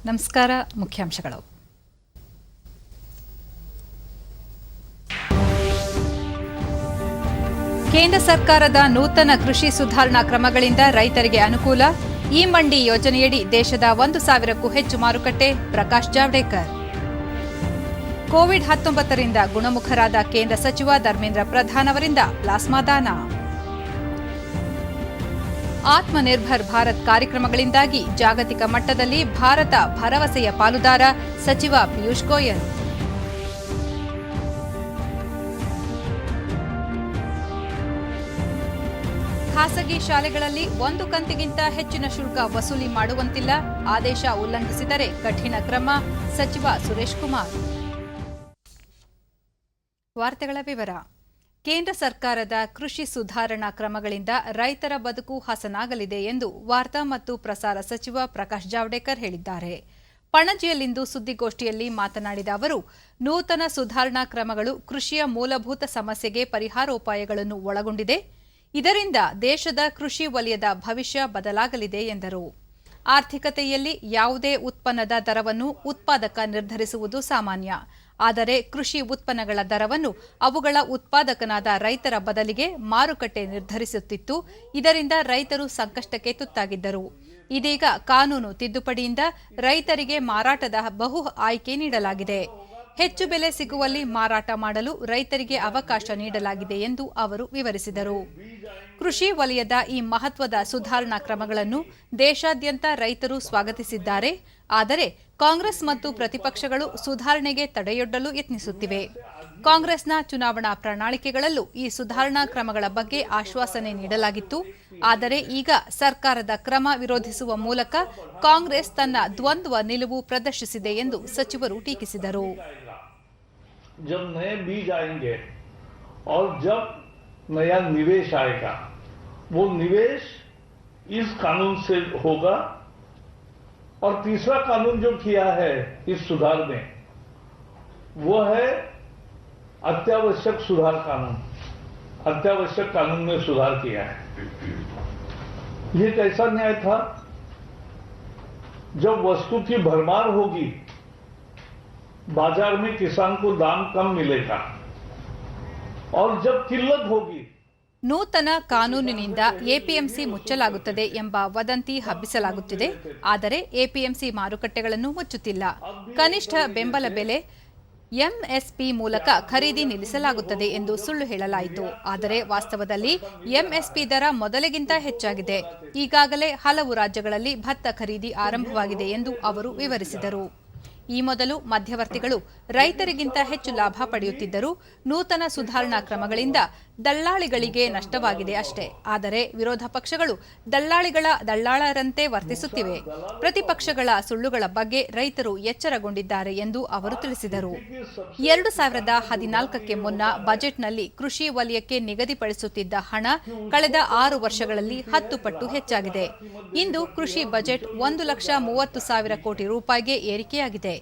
ನಮಸ್ಕಾರ. ಮುಖ್ಯಾಂಶಗಳು. ಕೇಂದ್ರ ಸರ್ಕಾರದ ನೂತನ ಕೃಷಿ ಸುಧಾರಣಾ ಕ್ರಮಗಳಿಂದ ರೈತರಿಗೆ ಅನುಕೂಲ. ಈ ಮಂಡಿ ಯೋಜನೆಯಡಿ ದೇಶದ 1,000ಕ್ಕೂ ಹೆಚ್ಚು ಮಾರುಕಟ್ಟೆ. ಪ್ರಕಾಶ್ ಜಾವಡೇಕರ್. ಕೋವಿಡ್-19 ರಿಂದ ಗುಣಮುಖರಾದ ಕೇಂದ್ರ ಸಚಿವ ಧರ್ಮೇಂದ್ರ ಪ್ರಧಾನ್ ಅವರಿಂದ ಪ್ಲಾಸ್ಮಾ ದಾನ. ಆತ್ಮನಿರ್ಭರ್ ಭಾರತ್ ಕಾರ್ಯಕ್ರಮಗಳಿಂದಾಗಿ ಜಾಗತಿಕ ಮಟ್ಟದಲ್ಲಿ ಭಾರತ ಭರವಸೆಯ ಪಾಲುದಾರ. ಸಚಿವ ಪಿಯೂಷ್ ಗೋಯಲ್. ಖಾಸಗಿ ಶಾಲೆಗಳಲ್ಲಿ ಒಂದು ಕಂತಿಗಿಂತ ಹೆಚ್ಚಿನ ಶುಲ್ಕ ವಸೂಲಿ ಮಾಡುವಂತಿಲ್ಲ. ಆದೇಶ ಉಲ್ಲಂಘಿಸಿದರೆ ಕಠಿಣ ಕ್ರಮ. ಸಚಿವ ಸುರೇಶ್ ಕುಮಾರ್. ವಾರ್ತೆಗಳ ವಿವರ. ಕೇಂದ್ರ ಸರ್ಕಾರದ ಕೃಷಿ ಸುಧಾರಣಾ ಕ್ರಮಗಳಿಂದ ರೈತರ ಬದುಕು ಹಸನಾಗಲಿದೆ ಎಂದು ವಾರ್ತಾ ಮತ್ತು ಪ್ರಸಾರ ಸಚಿವ ಪ್ರಕಾಶ್ ಜಾವಡೇಕರ್ ಹೇಳಿದ್ದಾರೆ. ಪಣಜಿಯಲ್ಲಿಂದು ಸುದ್ದಿಗೋಷ್ಠಿಯಲ್ಲಿ ಮಾತನಾಡಿದ ಅವರು, ನೂತನ ಸುಧಾರಣಾ ಕ್ರಮಗಳು ಕೃಷಿಯ ಮೂಲಭೂತ ಸಮಸ್ಯೆಗೆ ಪರಿಹಾರೋಪಾಯಗಳನ್ನು ಒಳಗೊಂಡಿದೆ. ಇದರಿಂದ ದೇಶದ ಕೃಷಿ ವಲಯದ ಭವಿಷ್ಯ ಬದಲಾಗಲಿದೆ ಎಂದರು. ಆರ್ಥಿಕತೆಯಲ್ಲಿ ಯಾವುದೇ ಉತ್ಪನ್ನದ ದರವನ್ನು ಉತ್ಪಾದಕ ನಿರ್ಧರಿಸುವುದು ಸಾಮಾನ್ಯ. ಆದರೆ ಕೃಷಿ ಉತ್ಪನ್ನಗಳ ದರವನ್ನು ಅವುಗಳ ಉತ್ಪಾದಕನಾದ ರೈತರ ಬದಲಿಗೆ ಮಾರುಕಟ್ಟೆ ನಿರ್ಧರಿಸುತ್ತಿತ್ತು. ಇದರಿಂದ ರೈತರು ಸಂಕಷ್ಟಕ್ಕೆ ತುತ್ತಾಗಿದ್ದರು. ಇದೀಗ ಕಾನೂನು ತಿದ್ದುಪಡಿಯಿಂದ ರೈತರಿಗೆ ಮಾರಾಟದ ಬಹು ಆಯ್ಕೆ ನೀಡಲಾಗಿದೆ. ಹೆಚ್ಚು ಬೆಲೆ ಸಿಗುವಲ್ಲಿ ಮಾರಾಟ ಮಾಡಲು ರೈತರಿಗೆ ಅವಕಾಶ ನೀಡಲಾಗಿದೆ ಎಂದು ಅವರು ವಿವರಿಸಿದರು. ಕೃಷಿ ವಲಯದ ಈ ಮಹತ್ವದ ಸುಧಾರಣಾ ಕ್ರಮಗಳನ್ನು ದೇಶಾದ್ಯಂತ ರೈತರು ಸ್ವಾಗತಿಸಿದ್ದಾರೆ. ಆದರೆ ಕಾಂಗ್ರೆಸ್ ಮತ್ತು ಪ್ರತಿಪಕ್ಷಗಳು ಸುಧಾರಣೆಗೆ ತಡೆಯೊಡ್ಡಲು ಯತ್ನಿಸುತ್ತಿವೆ. ಕಾಂಗ್ರೆಸ್ನ ಚುನಾವಣಾ ಪ್ರಣಾಳಿಕೆಗಳಲ್ಲೂ ಈ ಸುಧಾರಣಾ ಕ್ರಮಗಳ ಬಗ್ಗೆ ಆಶ್ವಾಸನೆ ನೀಡಲಾಗಿತ್ತು. ಆದರೆ ಈಗ ಸರ್ಕಾರದ ಕ್ರಮ ವಿರೋಧಿಸುವ ಮೂಲಕ ಕಾಂಗ್ರೆಸ್ ತನ್ನ ದ್ವಂದ್ವ ನಿಲುವು ಪ್ರದರ್ಶಿಸಿದೆ ಎಂದು ಸಚಿವರು ಟೀಕಿಸಿದರು. जब नए बीज आएंगे और जब नया निवेश आएगा, वो निवेश इस कानून से होगा. और तीसरा कानून जो किया है इस सुधार में, वो है अत्यावश्यक सुधार कानून. अत्यावश्यक कानून में सुधार किया है. ये कैसा न्याय था? जब वस्तु की भरमार होगी, बाजार में किसान को दाम कम मिलेगा, और जब किल्लत होगी. ನೂತನ ಕಾನೂನಿನಿಂದ ಎಪಿಎಂಸಿ ಮುಚ್ಚಲಾಗುತ್ತದೆ ಎಂಬ ವದಂತಿ ಹಬ್ಬಿಸಲಾಗುತ್ತಿದೆ. ಆದರೆ ಎಪಿಎಂಸಿ ಮಾರುಕಟ್ಟೆಗಳನ್ನು ಮುಚ್ಚುತ್ತಿಲ್ಲ. ಕನಿಷ್ಠ ಬೆಂಬಲ ಬೆಲೆ ಎಂಎಸ್ಪಿ ಮೂಲಕ ಖರೀದಿ ನಿಲ್ಲಿಸಲಾಗುತ್ತದೆ ಎಂದು ಸುಳ್ಳು ಹೇಳಲಾಯಿತು. ಆದರೆ ವಾಸ್ತವದಲ್ಲಿ ಎಂಎಸ್ಪಿ ದರ ಮೊದಲಿಗಿಂತ ಹೆಚ್ಚಾಗಿದೆ. ಈಗಾಗಲೇ ಹಲವು ರಾಜ್ಯಗಳಲ್ಲಿ ಭತ್ತ ಖರೀದಿ ಆರಂಭವಾಗಿದೆ ಎಂದು ಅವರು ವಿವರಿಸಿದರು. ಈ ಮೊದಲು ಮಧ್ಯವರ್ತಿಗಳು ರೈತರಿಗಿಂತ ಹೆಚ್ಚು ಲಾಭ ಪಡೆಯುತ್ತಿದ್ದರು. ನೂತನ ಸುಧಾರಣಾ ಕ್ರಮಗಳಿಂದ ದಳ್ಳಾಳಿಗಳಿಗೆ ನಷ್ಟವಾಗಿದೆ ಅಷ್ಟೇ. ಆದರೆ ವಿರೋಧ ಪಕ್ಷಗಳು ದಳ್ಳಾಳರಂತೆ ವರ್ತಿಸುತ್ತಿವೆ. ಪ್ರತಿಪಕ್ಷಗಳ ಸುಳ್ಳುಗಳ ಬಗ್ಗೆ ರೈತರು ಎಚ್ಚರಗೊಂಡಿದ್ದಾರೆ ಎಂದು ಅವರು ತಿಳಿಸಿದರು. 2014ಕ್ಕೆ ಮುನ್ನ ಬಜೆಟ್ನಲ್ಲಿ ಕೃಷಿ ವಲಯಕ್ಕೆ ನಿಗದಿಪಡಿಸುತ್ತಿದ್ದ ಹಣ ಕಳೆದ 6 ವರ್ಷಗಳಲ್ಲಿ 10 ಪಟ್ಟು ಹೆಚ್ಚಾಗಿದೆ. ಇಂದು ಕೃಷಿ ಬಜೆಟ್ 1,30,000 ಕೋಟಿ ರೂಪಾಯಿಗೆ ಏರಿಕೆಯಾಗಿದೆ.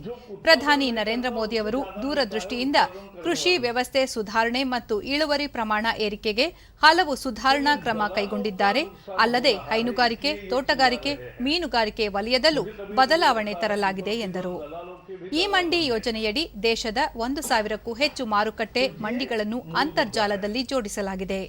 ಪ್ರಧಾನಿ ನರೇಂದ್ರ ಮೋದಿ ಅವರು ದೂರದೃಷ್ಟಿಯಿಂದ ಕೃಷಿ ವ್ಯವಸ್ಥೆ ಸುಧಾರಣೆ ಮತ್ತು ಇಳುವರಿ ಪ್ರಮಾಣ ಏರಿಕೆಗೆ ಹಲವು ಸುಧಾರಣಾ ಕ್ರಮ ಕೈಗೊಂಡಿದ್ದಾರೆ. ಅಲ್ಲದೆ ಹೈನುಗಾರಿಕೆ, ತೋಟಗಾರಿಕೆ, ಮೀನುಗಾರಿಕೆ ವಲಯದಲ್ಲೂ ಬದಲಾವಣೆ ತರಲಾಗಿದೆ ಎಂದರು. ಈ ಮಂಡಿ ಯೋಜನೆಯಡಿ ದೇಶದ 1,000ಕ್ಕೂ ಹೆಚ್ಚು ಮಾರುಕಟ್ಟೆ ಮಂಡಿಗಳನ್ನು ಅಂತರ್ಜಾಲದಲ್ಲಿ ಜೋಡಿಸಲಾಗಿದೆ.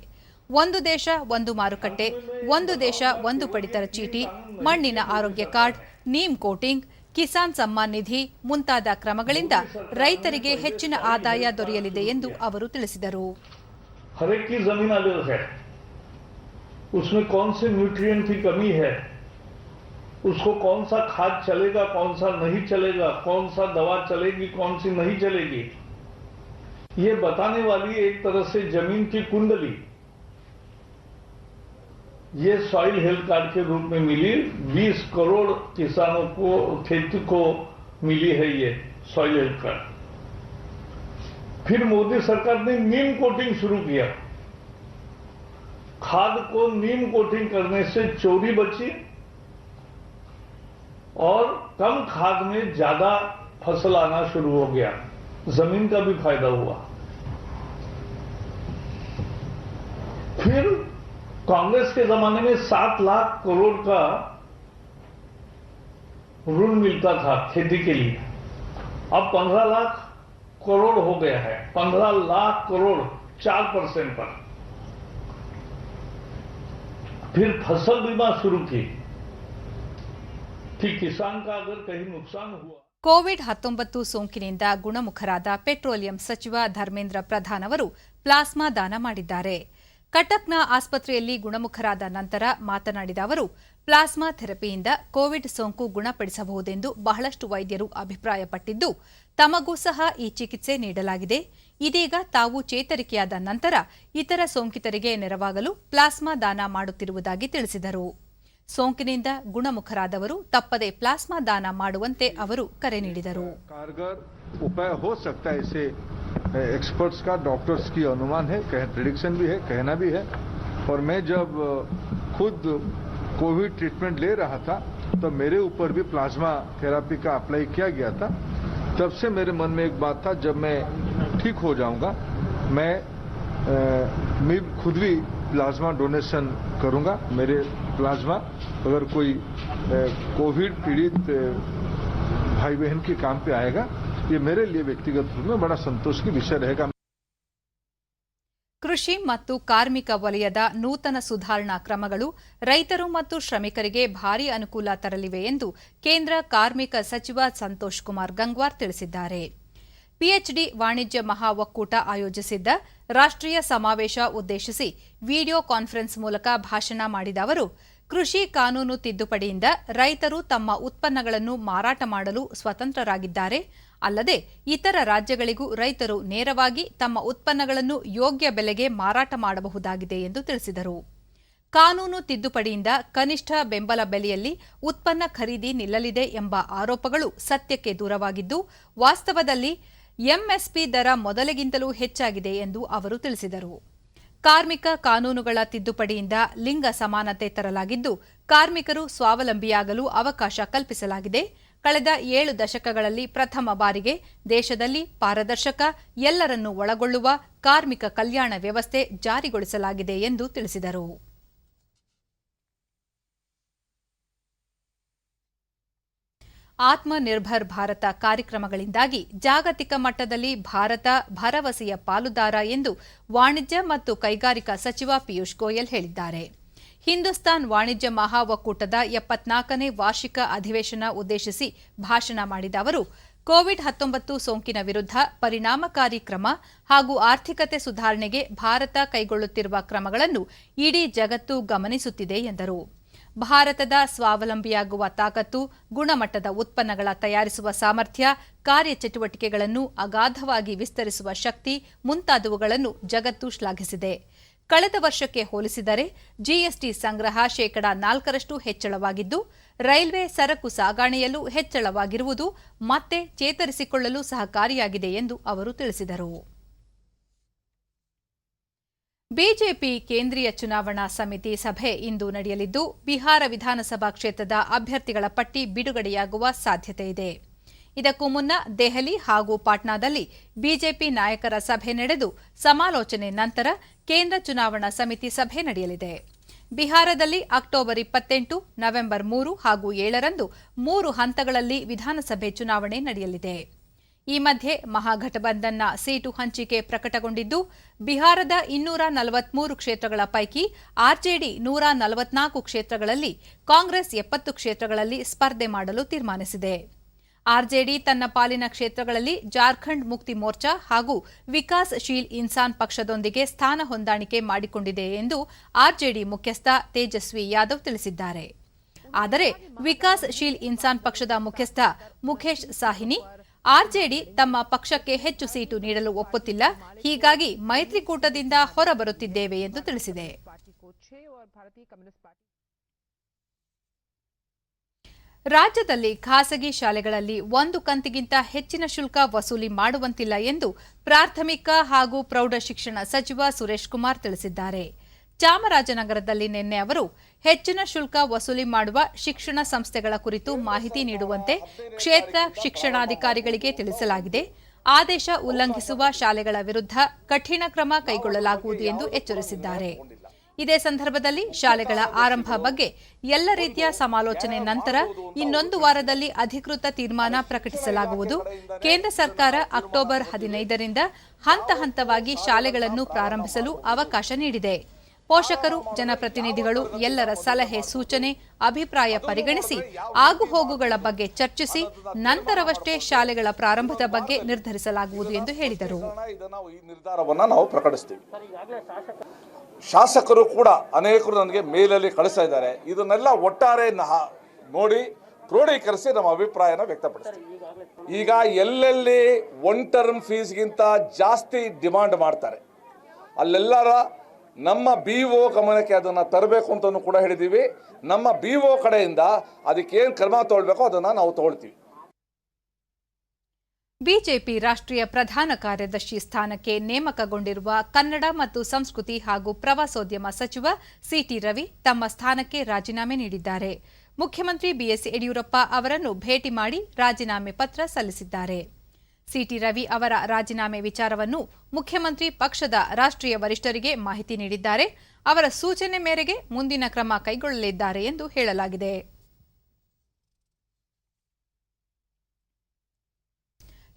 ಒಂದು ದೇಶ ಒಂದು ಮಾರುಕಟ್ಟೆ, ಒಂದು ದೇಶ ಒಂದು ಪಡಿತರ ಚೀಟಿ, ಮಣ್ಣಿನ ಆರೋಗ್ಯ ಕಾರ್ಡ್, ನೀಮ್ ಕೋಟಿಂಗ್, ಕಿಸಾನ್ ಸಮ್ಮಾನ್ ನಿಧಿ ಮುಂತಾದ ಕ್ರಮಗಳಿಂದ ರೈತರಿಗೆ ಹೆಚ್ಚಿನ ಆದಾಯ ದೊರೆಯಲಿದೆ ಎಂದು ಅವರು ತಿಳಿಸಿದರು. हर एक की जमीन अलग है, उसमें कौन से न्यूट्रिएंट की कमी है, उसको कौन सा खाद चलेगा, कौन सा नहीं चलेगा, कौन सा दवा चलेगी, कौन सी नहीं चलेगी, ये बताने वाली एक तरह से जमीन की कुंडली ये सॉइल हेल्थ कार्ड के रूप में मिली. 20 करोड़ किसानों को, खेती को मिली है ये सॉइल हेल्थ कार्ड. फिर मोदी सरकार ने नीम कोटिंग शुरू किया. खाद को नीम कोटिंग करने से चोरी बची और कम खाद में ज्यादा फसल आना शुरू हो गया. जमीन का भी फायदा हुआ. फिर कांग्रेस के जमाने में 7 लाख करोड़ का ऋण मिलता था खेती के लिए, अब 15 लाख करोड़ हो गया है। 15 लाख करोड़ 4% पर। फिर फसल बीमा शुरू की कि किसान का अगर कहीं नुकसान हुआ। ಕೋವಿಡ್-19 ಸೋಂಕಿನಿಂದ ಗುಣಮುಖರಾದ ಪೆಟ್ರೋಲಿಯಂ ಸಚಿವ ಧರ್ಮೇಂದ್ರ ಪ್ರಧಾನ್ ಅವರು ಪ್ಲಾಸ್ಮಾ ದಾನ ಮಾಡಿದ್ದಾರೆ. ಕಟಕ್ನ ಆಸ್ಪತ್ರೆಯಲ್ಲಿ ಗುಣಮುಖರಾದ ನಂತರ ಮಾತನಾಡಿದ ಅವರು, ಪ್ಲಾಸ್ಮಾ ಥೆರಪಿಯಿಂದ ಕೋವಿಡ್ ಸೋಂಕು ಗುಣಪಡಿಸಬಹುದೆಂದು ಬಹಳಷ್ಟು ವೈದ್ಯರು ಅಭಿಪ್ರಾಯಪಟ್ಟಿದ್ದು, ತಮಗೂ ಸಹ ಈ ಚಿಕಿತ್ಸೆ ನೀಡಲಾಗಿದೆ. ಇದೀಗ ತಾವು ಚೇತರಿಕೆಯಾದ ನಂತರ ಇತರ ಸೋಂಕಿತರಿಗೆ ನೆರವಾಗಲು ಪ್ಲಾಸ್ಮಾ ದಾನ ಮಾಡುತ್ತಿರುವುದಾಗಿ ತಿಳಿಸಿದರು. ಸೋಂಕಿನಿಂದ ಗುಣಮುಖರಾದವರು ತಪ್ಪದೆ ಪ್ಲಾಸ್ಮಾ ದಾನ ಮಾಡುವಂತೆ ಅವರು ಕರೆ ನೀಡಿದರು. कारगर उपाय हो सकता है, इसे एक्सपर्ट्स का, डॉक्टर्स की अनुमान है, प्रेडिक्शन भी है, कहना भी है। और मैं जब खुद कोविड ट्रीटमेंट ले रहा था तो मेरे ऊपर भी प्लाज्मा थेरापी का अप्लाई किया गया था। तब से मेरे मन में एक बात था, जब मैं ठीक हो जाऊंगा मैं खुद भी प्लाज्मा डोनेशन करूंगा। मेरे प्लाज्मा अगर कोई कोविड पीड़ित भाई बहन के काम पे आएगा, ये मेरे लिए व्यक्तिगत रूप में बड़ा संतोष की विषय रहेगा. ಕೃಷಿ ಮತ್ತು ಕಾರ್ಮಿಕ ವಲಯದ ನೂತನ ಸುಧಾರಣಾ ಕ್ರಮಗಳು ರೈತರು ಮತ್ತು ಶ್ರಮಿಕರಿಗೆ ಭಾರೀ ಅನುಕೂಲ ತರಲಿವೆ ಎಂದು ಕೇಂದ್ರ ಕಾರ್ಮಿಕ ಸಚಿವ ಸಂತೋಷ್ ಕುಮಾರ್ ಗಂಗ್ವಾರ್ ತಿಳಿಸಿದ್ದಾರೆ. ಪಿಎಚ್ಡಿ ವಾಣಿಜ್ಯ ಮಹಾ ಒಕ್ಕೂಟ ಆಯೋಜಿಸಿದ್ದ ರಾಷ್ಟ್ರೀಯ ಸಮಾವೇಶ ಉದ್ದೇಶಿಸಿ ವಿಡಿಯೋ ಕಾನ್ಫರೆನ್ಸ್ ಮೂಲಕ ಭಾಷಣ ಮಾಡಿದ ಅವರು, ಕೃಷಿ ಕಾನೂನು ತಿದ್ದುಪಡಿಯಿಂದ ರೈತರು ತಮ್ಮ ಉತ್ಪನ್ನಗಳನ್ನು ಮಾರಾಟ ಮಾಡಲು ಸ್ವತಂತ್ರರಾಗಿದ್ದಾರೆ. ಅಲ್ಲದೆ ಇತರ ರಾಜ್ಯಗಳಿಗೂ ರೈತರು ನೇರವಾಗಿ ತಮ್ಮ ಉತ್ಪನ್ನಗಳನ್ನು ಯೋಗ್ಯ ಬೆಲೆಗೆ ಮಾರಾಟ ಮಾಡಬಹುದಾಗಿದೆ ಎಂದು ತಿಳಿಸಿದರು. ಕಾನೂನು ತಿದ್ದುಪಡಿಯಿಂದ ಕನಿಷ್ಠ ಬೆಂಬಲ ಬೆಲೆಯಲ್ಲಿ ಉತ್ಪನ್ನ ಖರೀದಿ ನಿಲ್ಲಲಿದೆ ಎಂಬ ಆರೋಪಗಳು ಸತ್ಯಕ್ಕೆ ದೂರವಾಗಿದ್ದು, ವಾಸ್ತವದಲ್ಲಿ ಎಂಎಸ್ಪಿ ದರ ಮೊದಲಿಗಿಂತಲೂ ಹೆಚ್ಚಾಗಿದೆ ಎಂದು ಅವರು ತಿಳಿಸಿದರು. ಕಾರ್ಮಿಕ ಕಾನೂನುಗಳ ತಿದ್ದುಪಡಿಯಿಂದ ಲಿಂಗ ಸಮಾನತೆ ತರಲಾಗಿದ್ದು, ಕಾರ್ಮಿಕರು ಸ್ವಾವಲಂಬಿಯಾಗಲು ಅವಕಾಶ ಕಲ್ಪಿಸಲಾಗಿದೆ. ಕಳೆದ 7 ದಶಕಗಳಲ್ಲಿ ಪ್ರಥಮ ಬಾರಿಗೆ ದೇಶದಲ್ಲಿ ಪಾರದರ್ಶಕ, ಎಲ್ಲರನ್ನೂ ಒಳಗೊಳ್ಳುವ ಕಾರ್ಮಿಕ ಕಲ್ಯಾಣ ವ್ಯವಸ್ಥೆ ಜಾರಿಗೊಳಿಸಲಾಗಿದೆ ಎಂದು ತಿಳಿಸಿದರು. ಆತ್ಮನಿರ್ಭರ್ ಭಾರತ ಕಾರ್ಯಕ್ರಮಗಳಿಂದಾಗಿ ಜಾಗತಿಕ ಮಟ್ಟದಲ್ಲಿ ಭಾರತ ಭರವಸೆಯ ಪಾಲುದಾರ ಎಂದು ವಾಣಿಜ್ಯ ಮತ್ತು ಕೈಗಾರಿಕಾ ಸಚಿವ ಪಿಯೂಷ್ ಗೋಯಲ್ ಹೇಳಿದ್ದಾರೆ. ಹಿಂದೂಸ್ತಾನ್ ವಾಣಿಜ್ಯ ಮಹಾ ಒಕ್ಕೂಟದ 74ನೇ ವಾರ್ಷಿಕ ಅಧಿವೇಶನ ಉದ್ದೇಶಿಸಿ ಭಾಷಣ ಮಾಡಿದ ಅವರು, ಕೋವಿಡ್-19 ಸೋಂಕಿನ ವಿರುದ್ಧ ಪರಿಣಾಮಕಾರಿ ಕ್ರಮ ಹಾಗೂ ಆರ್ಥಿಕತೆ ಸುಧಾರಣೆಗೆ ಭಾರತ ಕೈಗೊಳ್ಳುತ್ತಿರುವ ಕ್ರಮಗಳನ್ನು ಇಡೀ ಜಗತ್ತು ಗಮನಿಸುತ್ತಿದೆ ಎಂದರು. ಭಾರತದ ಸ್ವಾವಲಂಬಿಯಾಗುವ ತಾಕತ್ತು, ಗುಣಮಟ್ಟದ ಉತ್ಪನ್ನಗಳ ತಯಾರಿಸುವ ಸಾಮರ್ಥ್ಯ, ಕಾರ್ಯಚಟುವಟಿಕೆಗಳನ್ನು ಅಗಾಧವಾಗಿ ವಿಸ್ತರಿಸುವ ಶಕ್ತಿ ಮುಂತಾದವುಗಳನ್ನು ಜಗತ್ತು ಶ್ಲಾಘಿಸಿದೆ. ಕಳೆದ ವರ್ಷಕ್ಕೆ ಹೋಲಿಸಿದರೆ ಜಿಎಸ್ಟಿ ಸಂಗ್ರಹ ಶೇಕಡಾ 4ರಷ್ಟು ಹೆಚ್ಚಳವಾಗಿದ್ದು, ರೈಲ್ವೆ ಸರಕು ಸಾಗಣೆಯಲ್ಲೂ ಹೆಚ್ಚಳವಾಗಿರುವುದು ಮತ್ತೆ ಚೇತರಿಸಿಕೊಳ್ಳಲು ಸಹಕಾರಿಯಾಗಿದೆ ಎಂದು ಅವರು ತಿಳಿಸಿದರು. ಬಿಜೆಪಿ ಕೇಂದ್ರೀಯ ಚುನಾವಣಾ ಸಮಿತಿ ಸಭೆ ಇಂದು ನಡೆಯಲಿದ್ದು, ಬಿಹಾರ ವಿಧಾನಸಭಾ ಕ್ಷೇತ್ರದ ಅಭ್ಯರ್ಥಿಗಳ ಪಟ್ಟಿ ಬಿಡುಗಡೆಯಾಗುವ ಸಾಧ್ಯತೆ ಇದೆ. ಇದಕ್ಕೂ ಮುನ್ನ ದೆಹಲಿ ಹಾಗೂ ಪಾಟ್ನಾದಲ್ಲಿ ಬಿಜೆಪಿ ನಾಯಕರ ಸಭೆ ನಡೆದು ಸಮಾಲೋಚನೆ ನಂತರ ಕೇಂದ್ರ ಚುನಾವಣಾ ಸಮಿತಿ ಸಭೆ ನಡೆಯಲಿದೆ. ಬಿಹಾರದಲ್ಲಿ ಅಕ್ಟೋಬರ್ 28, ನವೆಂಬರ್ 3 ಹಾಗೂ 7ರಂದು 3 ಹಂತಗಳಲ್ಲಿ ವಿಧಾನಸಭೆ ಚುನಾವಣೆ ನಡೆಯಲಿದೆ. ಈ ಮಧ್ಯೆ ಮಹಾಗಠಬಂಧನ್ನ ಸೀಟು ಹಂಚಿಕೆ ಪ್ರಕಟಗೊಂಡಿದ್ದು, ಬಿಹಾರದ 243 ಕ್ಷೇತ್ರಗಳ ಪೈಕಿ ಆರ್ಜೆಡಿ 144 ಕ್ಷೇತ್ರಗಳಲ್ಲಿ, ಕಾಂಗ್ರೆಸ್ 70 ಕ್ಷೇತ್ರಗಳಲ್ಲಿ ಸ್ಪರ್ಧೆ ಮಾಡಲು ತೀರ್ಮಾನಿಸಿದೆ. ಆರ್ಜೆಡಿ ತನ್ನ ಪಾಲಿನ ಕ್ಷೇತ್ರಗಳಲ್ಲಿ ಜಾರ್ಖಂಡ್ ಮುಕ್ತಿ ಮೋರ್ಚಾ ಹಾಗೂ ವಿಕಾಸ್ ಶೀಲ್ ಇನ್ಸಾನ್ ಪಕ್ಷದೊಂದಿಗೆ ಸ್ಥಾನ ಹೊಂದಾಣಿಕೆ ಮಾಡಿಕೊಂಡಿದೆ ಎಂದು ಆರ್ಜೆಡಿ ಮುಖ್ಯಸ್ಥ ತೇಜಸ್ವಿ ಯಾದವ್ ತಿಳಿಸಿದ್ದಾರೆ. ಆದರೆ ವಿಕಾಸ್ ಶೀಲ್ ಇನ್ಸಾನ್ ಪಕ್ಷದ ಮುಖ್ಯಸ್ಥ ಮುಖೇಶ್ ಸಾಹಿನಿ, ಆರ್ಜೆಡಿ ತಮ್ಮ ಪಕ್ಷಕ್ಕೆ ಹೆಚ್ಚು ಸೀಟು ನೀಡಲು ಒಪ್ಪುತ್ತಿಲ್ಲ, ಹೀಗಾಗಿ ಮೈತ್ರಿಕೂಟದಿಂದ ಹೊರಬರುತ್ತಿದ್ದೇವೆ ಎಂದು ತಿಳಿಸಿದೆ. ರಾಜ್ಯದಲ್ಲಿ ಖಾಸಗಿ ಶಾಲೆಗಳಲ್ಲಿ 1 ಕಂತಿಗಿಂತ ಹೆಚ್ಚಿನ ಶುಲ್ಕ ವಸೂಲಿ ಮಾಡುವಂತಿಲ್ಲ ಎಂದು ಪ್ರಾಥಮಿಕ ಹಾಗೂ ಪ್ರೌಢ ಶಿಕ್ಷಣ ಸಚಿವ ಸುರೇಶ್ ಕುಮಾರ್ ತಿಳಿಸಿದ್ದಾರೆ. ಚಾಮರಾಜನಗರದಲ್ಲಿ ನಿನ್ನೆ ಅವರು ಹೆಚ್ಚಿನ ಶುಲ್ಕ ವಸೂಲಿ ಮಾಡುವ ಶಿಕ್ಷಣ ಸಂಸ್ಥೆಗಳ ಕುರಿತು ಮಾಹಿತಿ ನೀಡುವಂತೆ ಕ್ಷೇತ್ರ ಶಿಕ್ಷಣಾಧಿಕಾರಿಗಳಿಗೆ ತಿಳಿಸಲಾಗಿದೆ. ಆದೇಶ ಉಲ್ಲಂಘಿಸುವ ಶಾಲೆಗಳ ವಿರುದ್ಧ ಕಠಿಣ ಕ್ರಮ ಕೈಗೊಳ್ಳಲಾಗುವುದು ಎಂದು ಎಚ್ಚರಿಸಿದ್ದಾರೆ. ಇದೇ ಸಂದರ್ಭದಲ್ಲಿ ಶಾಲೆಗಳ ಆರಂಭ ಬಗ್ಗೆ ಎಲ್ಲ ರೀತಿಯ ಸಮಾಲೋಚನೆ ನಂತರ ಇನ್ನೊಂದು ವಾರದಲ್ಲಿ ಅಧಿಕೃತ ತೀರ್ಮಾನ ಪ್ರಕಟಿಸಲಾಗುವುದು. ಕೇಂದ್ರ ಸರ್ಕಾರ ಅಕ್ಟೋಬರ್ 15ರಿಂದ ಹಂತ ಹಂತವಾಗಿ ಶಾಲೆಗಳನ್ನು ಪ್ರಾರಂಭಿಸಲು ಅವಕಾಶ ನೀಡಿದೆ. ಪೋಷಕರು, ಜನಪ್ರತಿನಿಧಿಗಳು ಎಲ್ಲರ ಸಲಹೆ, ಸೂಚನೆ, ಅಭಿಪ್ರಾಯ ಪರಿಗಣಿಸಿ ಆಗುಹೋಗುಗಳ ಬಗ್ಗೆ ಚರ್ಚಿಸಿ ನಂತರವಷ್ಟೇ ಶಾಲೆಗಳ ಪ್ರಾರಂಭದ ಬಗ್ಗೆ ನಿರ್ಧರಿಸಲಾಗುವುದು ಎಂದು ಹೇಳಿದರು. ಈ ನಿರ್ಧಾರವನ್ನು ನಾವು ಪ್ರಕಟಿಸ್ತೀವಿ. ಶಾಸಕರು ಕೂಡ ಅನೇಕರು ನನಗೆ ಮೇಲಲ್ಲಿ ಕಳಿಸ್ತಾ ಇದ್ದಾರೆ. ಇದನ್ನೆಲ್ಲ ಒಟ್ಟಾರೆ ನೋಡಿ ಕ್ರೋಢೀಕರಿಸಿ ನಮ್ಮ ಅಭಿಪ್ರಾಯನ ವ್ಯಕ್ತಪಡಿಸ್ತೀವಿ. ಈಗ ಎಲ್ಲೆಲ್ಲಿ ಒನ್ ಟರ್ಮ್ ಫೀಸ್ಗಿಂತ ಜಾಸ್ತಿ ಡಿಮಾಂಡ್ ಮಾಡ್ತಾರೆ ಅಲ್ಲೆಲ್ಲರ ನಮ್ಮ BO ಗಮನಕ್ಕೆ ಅದನ್ನು ತರಬೇಕು ಅಂತಲೂ ಕೂಡ ಹೇಳಿದ್ದೀವಿ. ನಮ್ಮ BO ಕಡೆಯಿಂದ ಅದಕ್ಕೇನು ಕ್ರಮ ತಗೊಳ್ಬೇಕೋ ಅದನ್ನು ನಾವು ತಗೊಳ್ತೀವಿ. ಬಿಜೆಪಿ ರಾಷ್ಟ್ರೀಯ ಪ್ರಧಾನ ಕಾರ್ಯದರ್ಶಿ ಸ್ಥಾನಕ್ಕೆ ನೇಮಕಗೊಂಡಿರುವ ಕನ್ನಡ ಮತ್ತು ಸಂಸ್ಕೃತಿ ಹಾಗೂ ಪ್ರವಾಸೋದ್ಯಮ ಸಚಿವ ಸಿಟಿ ರವಿ ತಮ್ಮ ಸ್ಥಾನಕ್ಕೆ ರಾಜೀನಾಮೆ ನೀಡಿದ್ದಾರೆ. ಮುಖ್ಯಮಂತ್ರಿ ಬಿಎಸ್ ಯಡಿಯೂರಪ್ಪ ಅವರನ್ನು ಭೇಟಿ ಮಾಡಿ ರಾಜೀನಾಮೆ ಪತ್ರ ಸಲ್ಲಿಸಿದ್ದಾರೆ. ಸಿಟಿ ರವಿ ಅವರ ರಾಜೀನಾಮೆ ವಿಚಾರವನ್ನು ಮುಖ್ಯಮಂತ್ರಿ ಪಕ್ಷದ ರಾಷ್ಟ್ರೀಯ ವರಿಷ್ಠರಿಗೆ ಮಾಹಿತಿ ನೀಡಿದ್ದಾರೆ. ಅವರ ಸೂಚನೆ ಮೇರೆಗೆ ಮುಂದಿನ ಕ್ರಮ ಕೈಗೊಳ್ಳಲಿದ್ದಾರೆ ಎಂದು ಹೇಳಲಾಗಿದೆ.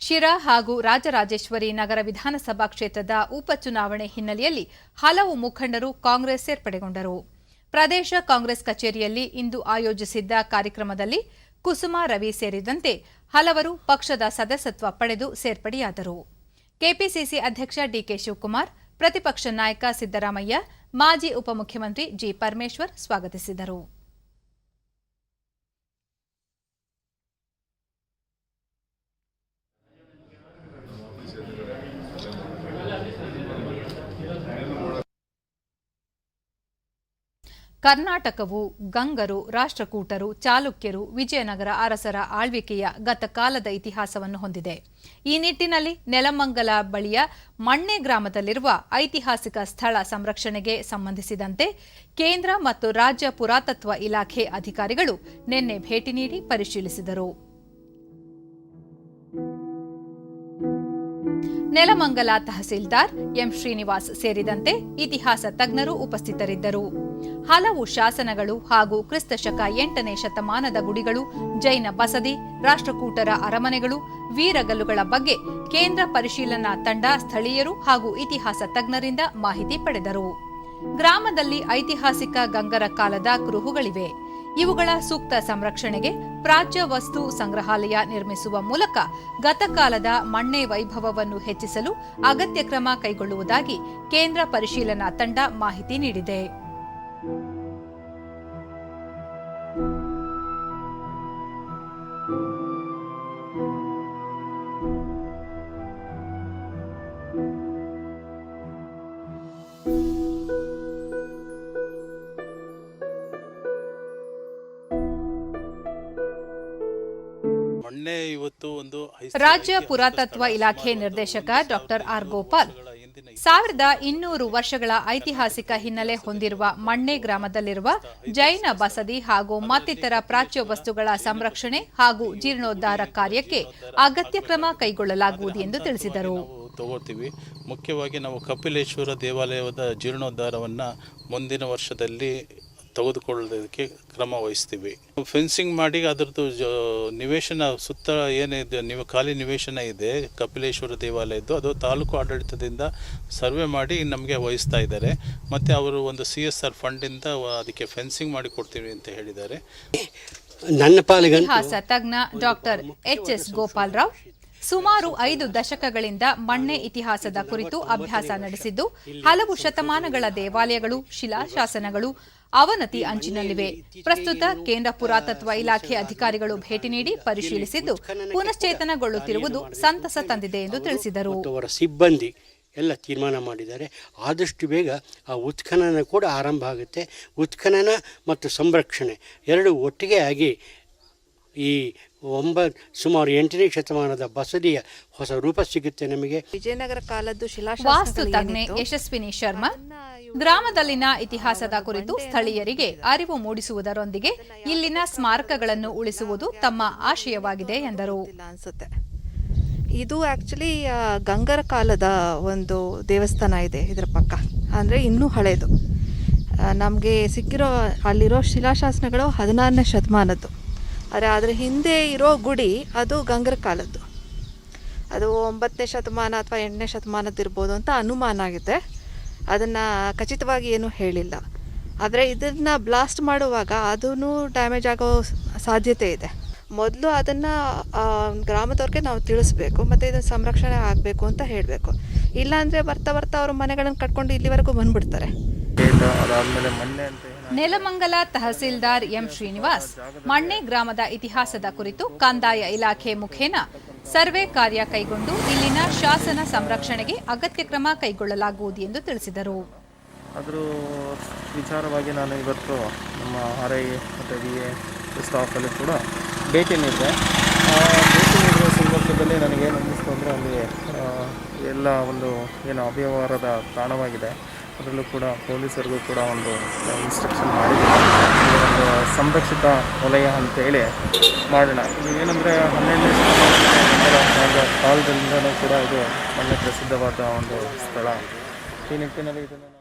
ಶಿರಾ ಹಾಗೂ ರಾಜರಾಜೇಶ್ವರಿ ನಗರ ವಿಧಾನಸಭಾ ಕ್ಷೇತ್ರದ ಉಪಚುನಾವಣೆ ಹಿನ್ನೆಲೆಯಲ್ಲಿ ಹಲವು ಮುಖಂಡರು ಕಾಂಗ್ರೆಸ್ ಸೇರ್ಪಡೆಗೊಂಡರು. ಪ್ರದೇಶ ಕಾಂಗ್ರೆಸ್ ಕಚೇರಿಯಲ್ಲಿ ಇಂದು ಆಯೋಜಿಸಿದ್ದ ಕಾರ್ಯಕ್ರಮದಲ್ಲಿ ಕುಸುಮಾ ರವಿ ಸೇರಿದಂತೆ ಹಲವರು ಪಕ್ಷದ ಸದಸ್ಯತ್ವ ಪಡೆದು ಸೇರ್ಪಡೆಯಾದರು. ಕೆಪಿಸಿಸಿ ಅಧ್ಯಕ್ಷ ಡಿಕೆ ಶಿವಕುಮಾರ್, ಪ್ರತಿಪಕ್ಷ ನಾಯಕ ಸಿದ್ದರಾಮಯ್ಯ, ಮಾಜಿ ಉಪಮುಖ್ಯಮಂತ್ರಿ ಜಿ ಪರಮೇಶ್ವರ್ ಸ್ವಾಗತಿಸಿದರು. ಕರ್ನಾಟಕವು ಗಂಗರು, ರಾಷ್ಟ್ರಕೂಟರು, ಚಾಲುಕ್ಯರು, ವಿಜಯನಗರ ಅರಸರ ಆಳ್ವಿಕೆಯ ಗತಕಾಲದ ಇತಿಹಾಸವನ್ನು ಹೊಂದಿದೆ. ಈ ನಿಟ್ಟಿನಲ್ಲಿ ನೆಲಮಂಗಲ ಬಳಿಯ ಮಣ್ಣೆ ಗ್ರಾಮದಲ್ಲಿರುವ ಐತಿಹಾಸಿಕ ಸ್ಥಳ ಸಂರಕ್ಷಣೆಗೆ ಸಂಬಂಧಿಸಿದಂತೆ ಕೇಂದ್ರ ಮತ್ತು ರಾಜ್ಯ ಪುರಾತತ್ವ ಇಲಾಖೆ ಅಧಿಕಾರಿಗಳು ನಿನ್ನೆ ಭೇಟಿ ನೀಡಿ ಪರಿಶೀಲಿಸಿದರು. ನೆಲಮಂಗಲ ತಹಸೀಲ್ದಾರ್ ಎಂ ಶ್ರೀನಿವಾಸ್ ಸೇರಿದಂತೆ ಇತಿಹಾಸ ತಜ್ಞರು ಉಪಸ್ಥಿತರಿದ್ದರು. ಹಲವು ಶಾಸನಗಳು ಹಾಗೂ ಕ್ರಿಸ್ತಶಕ 8ನೇ ಶತಮಾನದ ಗುಡಿಗಳು, ಜೈನ ಬಸದಿ, ರಾಷ್ಟ್ರಕೂಟರ ಅರಮನೆಗಳು, ವೀರಗಲ್ಲುಗಳ ಬಗ್ಗೆ ಕೇಂದ್ರ ಪರಿಶೀಲನಾ ತಂಡ ಸ್ಥಳೀಯರು ಹಾಗೂ ಇತಿಹಾಸ ತಜ್ಞರಿಂದ ಮಾಹಿತಿ ಪಡೆದರು. ಗ್ರಾಮದಲ್ಲಿ ಐತಿಹಾಸಿಕ ಗಂಗರ ಕಾಲದ ಕುರುಹುಗಳಿವೆ. ಇವುಗಳ ಸೂಕ್ತ ಸಂರಕ್ಷಣೆಗೆ ಪ್ರಾಚ್ಯ ವಸ್ತು ಸಂಗ್ರಹಾಲಯ ನಿರ್ಮಿಸುವ ಮೂಲಕ ಗತಕಾಲದ ಮಣ್ಣೆ ವೈಭವವನ್ನು ಹೆಚ್ಚಿಸಲು ಅಗತ್ಯ ಕ್ರಮ ಕೈಗೊಳ್ಳುವುದಾಗಿ ಕೇಂದ್ರ ಪರಿಶೀಲನಾ ತಂಡ ಮಾಹಿತಿ ನೀಡಿದೆ. ರಾಜ್ಯ ಪುರಾತತ್ವ ಇಲಾಖೆ ನಿರ್ದೇಶಕ ಡಾಕ್ಟರ್ ಆರ್ ಗೋಪಾಲ್ 1200 ವರ್ಷಗಳ ಐತಿಹಾಸಿಕ ಹಿನ್ನೆಲೆ ಹೊಂದಿರುವ ಮಣ್ಣೆ ಗ್ರಾಮದಲ್ಲಿರುವ ಜೈನ ಬಸದಿ ಹಾಗೂ ಮತ್ತಿತರ ಪ್ರಾಚ್ಯ ವಸ್ತುಗಳ ಸಂರಕ್ಷಣೆ ಹಾಗೂ ಜೀರ್ಣೋದ್ಧಾರ ಕಾರ್ಯಕ್ಕೆ ಅಗತ್ಯ ಕ್ರಮ ಕೈಗೊಳ್ಳಲಾಗುವುದು ಎಂದು ತಿಳಿಸಿದರು. ಮುಖ್ಯವಾಗಿ ನಾವು ಕಪಿಲೇಶ್ವರ ದೇವಾಲಯದ ಜೀರ್ಣೋದ್ಧಾರವನ್ನು ಮುಂದಿನ ವರ್ಷದಲ್ಲಿ ತೆಗೆದುಕೊಳ್ಳೋದಕ್ಕೆ ಕ್ರಮ ವಹಿಸ್ತೀವಿ. ಫೆನ್ಸಿಂಗ್ ಮಾಡಿ ಅದರದ್ದು ನಿವೇಶನ ಸುತ್ತ ಏನಿದೆ ಖಾಲಿ ನಿವೇಶನ ಇದೆ ಕಪಿಲೇಶ್ವರ ದೇವಾಲಯದ್ದು, ಅದು ತಾಲೂಕು ಆಡಳಿತದಿಂದ ಸರ್ವೆ ಮಾಡಿ ನಮಗೆ ವಹಿಸ್ತಾ ಇದ್ದಾರೆ. ಮತ್ತು ಅವರು ಒಂದು CSR ಫಂಡಿಂದ ಅದಕ್ಕೆ ಫೆನ್ಸಿಂಗ್ ಮಾಡಿ ಕೊಡ್ತೀವಿ ಅಂತ ಹೇಳಿದ್ದಾರೆ. ಇತಿಹಾಸ ತಜ್ಞ ಡಾಕ್ಟರ್ HS ಗೋಪಾಲ್ ರಾವ್ ಸುಮಾರು 5 ದಶಕಗಳಿಂದ ಮಣ್ಣೆ ಇತಿಹಾಸದ ಕುರಿತು ಅಭ್ಯಾಸ ನಡೆಸಿದ್ದು, ಹಲವು ಶತಮಾನಗಳ ದೇವಾಲಯಗಳು, ಶಿಲಾಶಾಸನಗಳು ಅವನತಿ ಅಂಚಿನಲ್ಲಿವೆ. ಪ್ರಸ್ತುತ ಕೇಂದ್ರ ಪುರಾತತ್ವ ಇಲಾಖೆ ಅಧಿಕಾರಿಗಳು ಭೇಟಿ ನೀಡಿ ಪರಿಶೀಲಿಸಿದ್ದು ಪುನಶ್ಚೇತನಗೊಳ್ಳುತ್ತಿರುವುದು ಸಂತಸ ತಂದಿದೆ ಎಂದು ತಿಳಿಸಿದರು. ಸಿಬ್ಬಂದಿ ಎಲ್ಲ ತೀರ್ಮಾನ ಮಾಡಿದ್ದಾರೆ. ಆದಷ್ಟು ಬೇಗ ಆ ಉತ್ಖನನ ಕೂಡ ಆರಂಭ ಆಗುತ್ತೆ. ಉತ್ಖನನ ಮತ್ತು ಸಂರಕ್ಷಣೆ ಎರಡು ಒಟ್ಟಿಗೆ ಆಗಿ ಈ ಸುಮಾರು 8ನೇ ಶತಮಾನದ ಬಸದಿಯ ಹೊಸ ರೂಪ ಸಿಗುತ್ತೆ. ನಮಗೆ ವಿಜಯನಗರ ಕಾಲದ್ದು ವಾಸ್ತು ತಜ್ಞೆ ಯಶಸ್ವಿನಿ ಶರ್ಮಾ ಗ್ರಾಮದಲ್ಲಿನ ಇತಿಹಾಸದ ಕುರಿತು ಸ್ಥಳೀಯರಿಗೆ ಅರಿವು ಮೂಡಿಸುವುದರೊಂದಿಗೆ ಇಲ್ಲಿನ ಸ್ಮಾರಕಗಳನ್ನು ಉಳಿಸುವುದು ತಮ್ಮ ಆಶಯವಾಗಿದೆ ಎಂದರು. ಅನ್ಸುತ್ತೆ ಇದು ಆಕ್ಚುಲಿ ಗಂಗರ ಕಾಲದ ಒಂದು ದೇವಸ್ಥಾನ ಇದೆ ಇದರ ಪಕ್ಕ, ಅಂದರೆ ಇನ್ನೂ ಹಳೇದು. ನಮಗೆ ಸಿಕ್ಕಿರೋ ಅಲ್ಲಿರೋ ಶಿಲಾಶಾಸನಗಳು 16ನೇ ಶತಮಾನದ್ದು. ಆದರೆ ಅದರ ಹಿಂದೆ ಇರೋ ಗುಡಿ ಅದು ಗಂಗರ ಕಾಲದ್ದು. ಅದು 9ನೇ ಶತಮಾನ ಅಥವಾ 8ನೇ ಶತಮಾನದ್ದು ಇರ್ಬೋದು ಅಂತ ಅನುಮಾನ ಆಗಿದೆ. ಅದನ್ನು ಖಚಿತವಾಗಿ ಏನೂ ಹೇಳಿಲ್ಲ. ಆದರೆ ಇದನ್ನು ಬ್ಲಾಸ್ಟ್ ಮಾಡುವಾಗ ಅದೂ ಡ್ಯಾಮೇಜ್ ಆಗೋ ಸಾಧ್ಯತೆ ಇದೆ. ಮೊದಲು ಅದನ್ನು ಗ್ರಾಮದವ್ರಿಗೆ ನಾವು ತಿಳಿಸ್ಬೇಕು ಮತ್ತು ಇದನ್ನು ಸಂರಕ್ಷಣೆ ಆಗಬೇಕು ಅಂತ ಹೇಳಬೇಕು. ಇಲ್ಲಾಂದರೆ ಬರ್ತಾ ಬರ್ತಾ ಅವ್ರ ಮನೆಗಳನ್ನು ಕಟ್ಕೊಂಡು ಇಲ್ಲಿವರೆಗೂ ಬಂದ್ಬಿಡ್ತಾರೆ. ನೆಲಮಂಗಲ ತಹಸೀಲ್ದಾರ್ ಎಂ ಶ್ರೀನಿವಾಸ್ ಮಣ್ಣೆ ಗ್ರಾಮದ ಇತಿಹಾಸದ ಕುರಿತು ಕಂದಾಯ ಇಲಾಖೆ ಮುಖೇನ ಸರ್ವೆ ಕಾರ್ಯ ಕೈಗೊಂಡು ಇಲ್ಲಿನ ಶಾಸನ ಸಂರಕ್ಷಣೆಗೆ ಅಗತ್ಯ ಕ್ರಮ ಕೈಗೊಳ್ಳಲಾಗುವುದು ಎಂದು ತಿಳಿಸಿದರು. ಅದರ ವಿಚಾರವಾಗಿ ನಾನು ಇವತ್ತು ನಮ್ಮ RI ಮತ್ತು DA ಸ್ಟಾಫಲ್ಲಿ ಕೂಡ ಭೇಟಿ ನೀಡಿದೆ. ಭೇಟಿ ನೀಡುವ ಸಂದರ್ಭದಲ್ಲಿ ನನಗೇನು ಅನ್ನಿಸ್ತು ಅಂದರೆ ಅಲ್ಲಿ ಎಲ್ಲ ಒಂದು ಏನು ಅವ್ಯವಹಾರದ ತಾಣವಾಗಿದೆ. ಅದರಲ್ಲೂ ಕೂಡ ಪೊಲೀಸರಿಗೂ ಕೂಡ ಒಂದು ಇನ್ಸ್ಟ್ರಕ್ಷನ್ ಮಾಡಿದ್ದಾರೆ. ಒಂದು ಸಂರಕ್ಷಿತ ವಲಯ ಅಂತೇಳಿ ಮಾಡೋಣ. ಇದು ಏನಂದರೆ 12ನೇ ಶತಮಾನದ ಕಾಲದಿಂದಲೂ ಕೂಡ ಇದು ಒಳ್ಳೆ ಪ್ರಸಿದ್ಧವಾದ ಒಂದು ಸ್ಥಳ. ಈ ನಿಟ್ಟಿನಲ್ಲಿ ಇದನ್ನು ನಾವು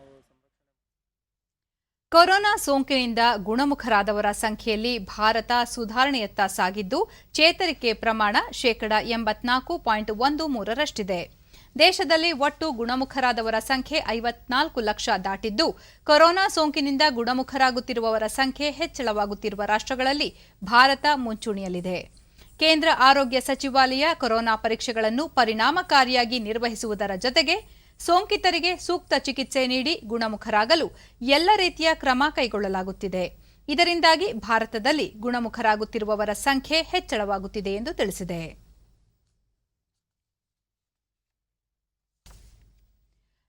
ಕೊರೋನಾ ಸೋಂಕಿನಿಂದ ಗುಣಮುಖರಾದವರ ಸಂಖ್ಯೆಯಲ್ಲಿ ಭಾರತ ಸುಧಾರಣೆಯತ್ತ ಸಾಗಿದ್ದು ಚೇತರಿಕೆ ಪ್ರಮಾಣ 84.13% ದೇಶದಲ್ಲಿ ಒಟ್ಟು ಗುಣಮುಖರಾದವರ ಸಂಖ್ಯೆ 54 ಲಕ್ಷ ದಾಟಿದ್ದು ಕೊರೋನಾ ಸೋಂಕಿನಿಂದ ಗುಣಮುಖರಾಗುತ್ತಿರುವವರ ಸಂಖ್ಯೆ ಹೆಚ್ಚಳವಾಗುತ್ತಿರುವ ರಾಷ್ಟ್ರಗಳಲ್ಲಿ ಭಾರತ ಮುಂಚೂಣಿಯಲ್ಲಿದೆ. ಕೇಂದ್ರ ಆರೋಗ್ಯ ಸಚಿವಾಲಯ ಕೊರೋನಾ ಪರೀಕ್ಷೆಗಳನ್ನು ಪರಿಣಾಮಕಾರಿಯಾಗಿ ನಿರ್ವಹಿಸುವುದರ ಜೊತೆಗೆ ಸೋಂಕಿತರಿಗೆ ಸೂಕ್ತ ಚಿಕಿತ್ಸೆ ನೀಡಿ ಗುಣಮುಖರಾಗಲು ಎಲ್ಲ ರೀತಿಯ ಕ್ರಮ ಕೈಗೊಳ್ಳಲಾಗುತ್ತಿದೆ. ಇದರಿಂದಾಗಿ ಭಾರತದಲ್ಲಿ ಗುಣಮುಖರಾಗುತ್ತಿರುವವರ ಸಂಖ್ಯೆ ಹೆಚ್ಚಳವಾಗುತ್ತಿದೆ ಎಂದು ತಿಳಿಸಿದೆ.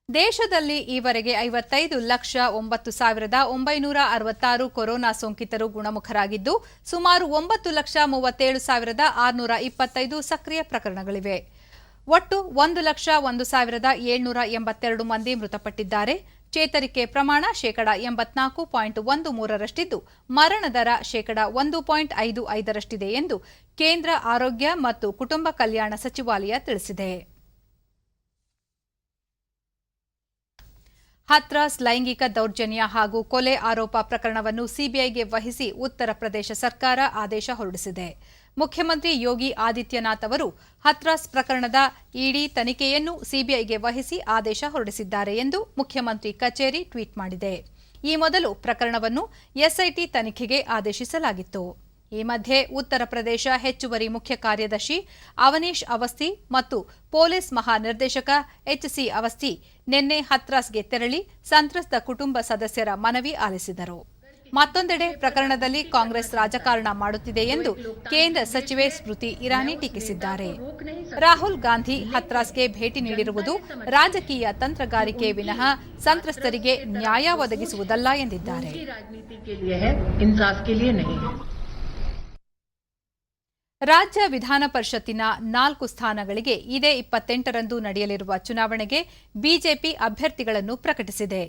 ದೇಶದಲ್ಲಿ ಈವರೆಗೆ 55,09,966 ಕೊರೋನಾ ಸೋಂಕಿತರು ಗುಣಮುಖರಾಗಿದ್ದು ಸುಮಾರು 9,37,625 ಸಕ್ರಿಯ ಪ್ರಕರಣಗಳಿವೆ. ಒಟ್ಟು 1,01,782 ಮಂದಿ ಮೃತಪಟ್ಟಿದ್ದಾರೆ. ಚೇತರಿಕೆ ಪ್ರಮಾಣ 84.13% ಮರಣ ದರ 1.55% ಎಂದು ಕೇಂದ್ರ ಆರೋಗ್ಯ ಮತ್ತು ಕುಟುಂಬ ಕಲ್ಯಾಣ ಸಚಿವಾಲಯ ತಿಳಿಸಿದೆ. ಹಥ್ರಾಸ್ ಲೈಂಗಿಕ ದೌರ್ಜನ್ಯ ಹಾಗೂ ಕೊಲೆ ಆರೋಪ ಪ್ರಕರಣವನ್ನು ಸಿಬಿಐಗೆ ವಹಿಸಿ ಉತ್ತರ ಪ್ರದೇಶ ಸರ್ಕಾರ ಆದೇಶ ಹೊರಡಿಸಿದೆ. ಮುಖ್ಯಮಂತ್ರಿ ಯೋಗಿ ಆದಿತ್ಯನಾಥ್ ಅವರು ಹಥ್ರಾಸ್ ಪ್ರಕರಣದ ಇಡಿ ತನಿಖೆಯನ್ನು ಸಿಬಿಐಗೆ ವಹಿಸಿ ಆದೇಶ ಹೊರಡಿಸಿದ್ದಾರೆ ಎಂದು ಮುಖ್ಯಮಂತ್ರಿ ಕಚೇರಿ ಟ್ವೀಟ್ ಮಾಡಿದೆ. ಈ ಮೊದಲು ಪ್ರಕರಣವನ್ನು ಎಸ್ಐಟಿ ತನಿಖೆಗೆ ಆದೇಶಿಸಲಾಗಿತ್ತು. ಈ ಮಧ್ಯೆ ಉತ್ತರ ಪ್ರದೇಶ ಹೆಚ್ಚುವರಿ ಮುಖ್ಯ ಕಾರ್ಯದರ್ಶಿ ಅವನೀಶ್ ಅವಸ್ಥಿ ಮತ್ತು ಪೊಲೀಸ್ ಮಹಾನಿರ್ದೇಶಕ HC ಅವಸ್ಥಿ ನಿನ್ನೆ ಹಥ್ರಾಸ್ಗೆ ತೆರಳಿ ಸಂತ್ರಸ್ತ ಕುಟುಂಬ ಸದಸ್ಯರ ಮನವಿ ಆಲಿಸಿದರು. ಮತ್ತೊಂದೆಡೆ ಪ್ರಕರಣದಲ್ಲಿ ಕಾಂಗ್ರೆಸ್ ರಾಜಕಾರಣ ಮಾಡುತ್ತಿದೆ ಎಂದು ಕೇಂದ್ರ ಸಚಿವೆ ಸ್ಮೃತಿ ಇರಾನಿ ಟೀಕಿಸಿದ್ದಾರೆ. ರಾಹುಲ್ ಗಾಂಧಿ ಹಥ್ರಾಸ್ಗೆ ಭೇಟಿ ನೀಡಿರುವುದು ರಾಜಕೀಯ ತಂತ್ರಗಾರಿಕೆ ವಿನಃ ಸಂತ್ರಸ್ತರಿಗೆ ನ್ಯಾಯ ಒದಗಿಸುವುದಲ್ಲ ಎಂದಿದ್ದಾರೆ. ರಾಜ್ಯ ವಿಧಾನ ಪರಿಷತ್ತಿನ 4 ಸ್ಥಾನಗಳಿಗೆ ಇದೇ 28ರಂದು ನಡೆಯಲಿರುವ ಚುನಾವಣೆಗೆ ಬಿಜೆಪಿ ಅಭ್ಯರ್ಥಿಗಳನ್ನು ಪ್ರಕಟಿಸಿದೆ.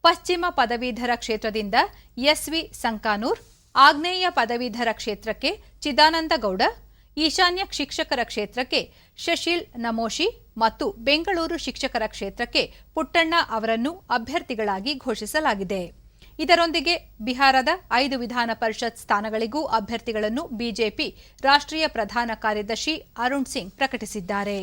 ಪಶ್ಚಿಮ ಪದವೀಧರ ಕ್ಷೇತ್ರದಿಂದ SV ಸಂಕಾನೂರ್, ಆಗ್ನೇಯ ಪದವೀಧರ ಕ್ಷೇತ್ರಕ್ಕೆ ಚಿದಾನಂದ ಗೌಡ, ಈಶಾನ್ಯ ಶಿಕ್ಷಕರ ಕ್ಷೇತ್ರಕ್ಕೆ ಶಶೀಲ್ ನಮೋಶಿ ಮತ್ತು ಬೆಂಗಳೂರು ಶಿಕ್ಷಕರ ಕ್ಷೇತ್ರಕ್ಕೆ ಪುಟ್ಟಣ್ಣ ಅವರನ್ನು ಅಭ್ಯರ್ಥಿಗಳಾಗಿ ಘೋಷಿಸಲಾಗಿದೆ. ಇದರೊಂದಿಗೆ ಬಿಹಾರದ 5 ವಿಧಾನ ಪರಿಷತ್ ಸ್ಥಾನಗಳಿಗೂ ಅಭ್ಯರ್ಥಿಗಳನ್ನು ಬಿಜೆಪಿ ರಾಷ್ಟ್ರೀಯ ಪ್ರಧಾನ ಕಾರ್ಯದರ್ಶಿ ಅರುಣ್ ಸಿಂಗ್ ಪ್ರಕಟಿಸಿದ್ದಾರೆ.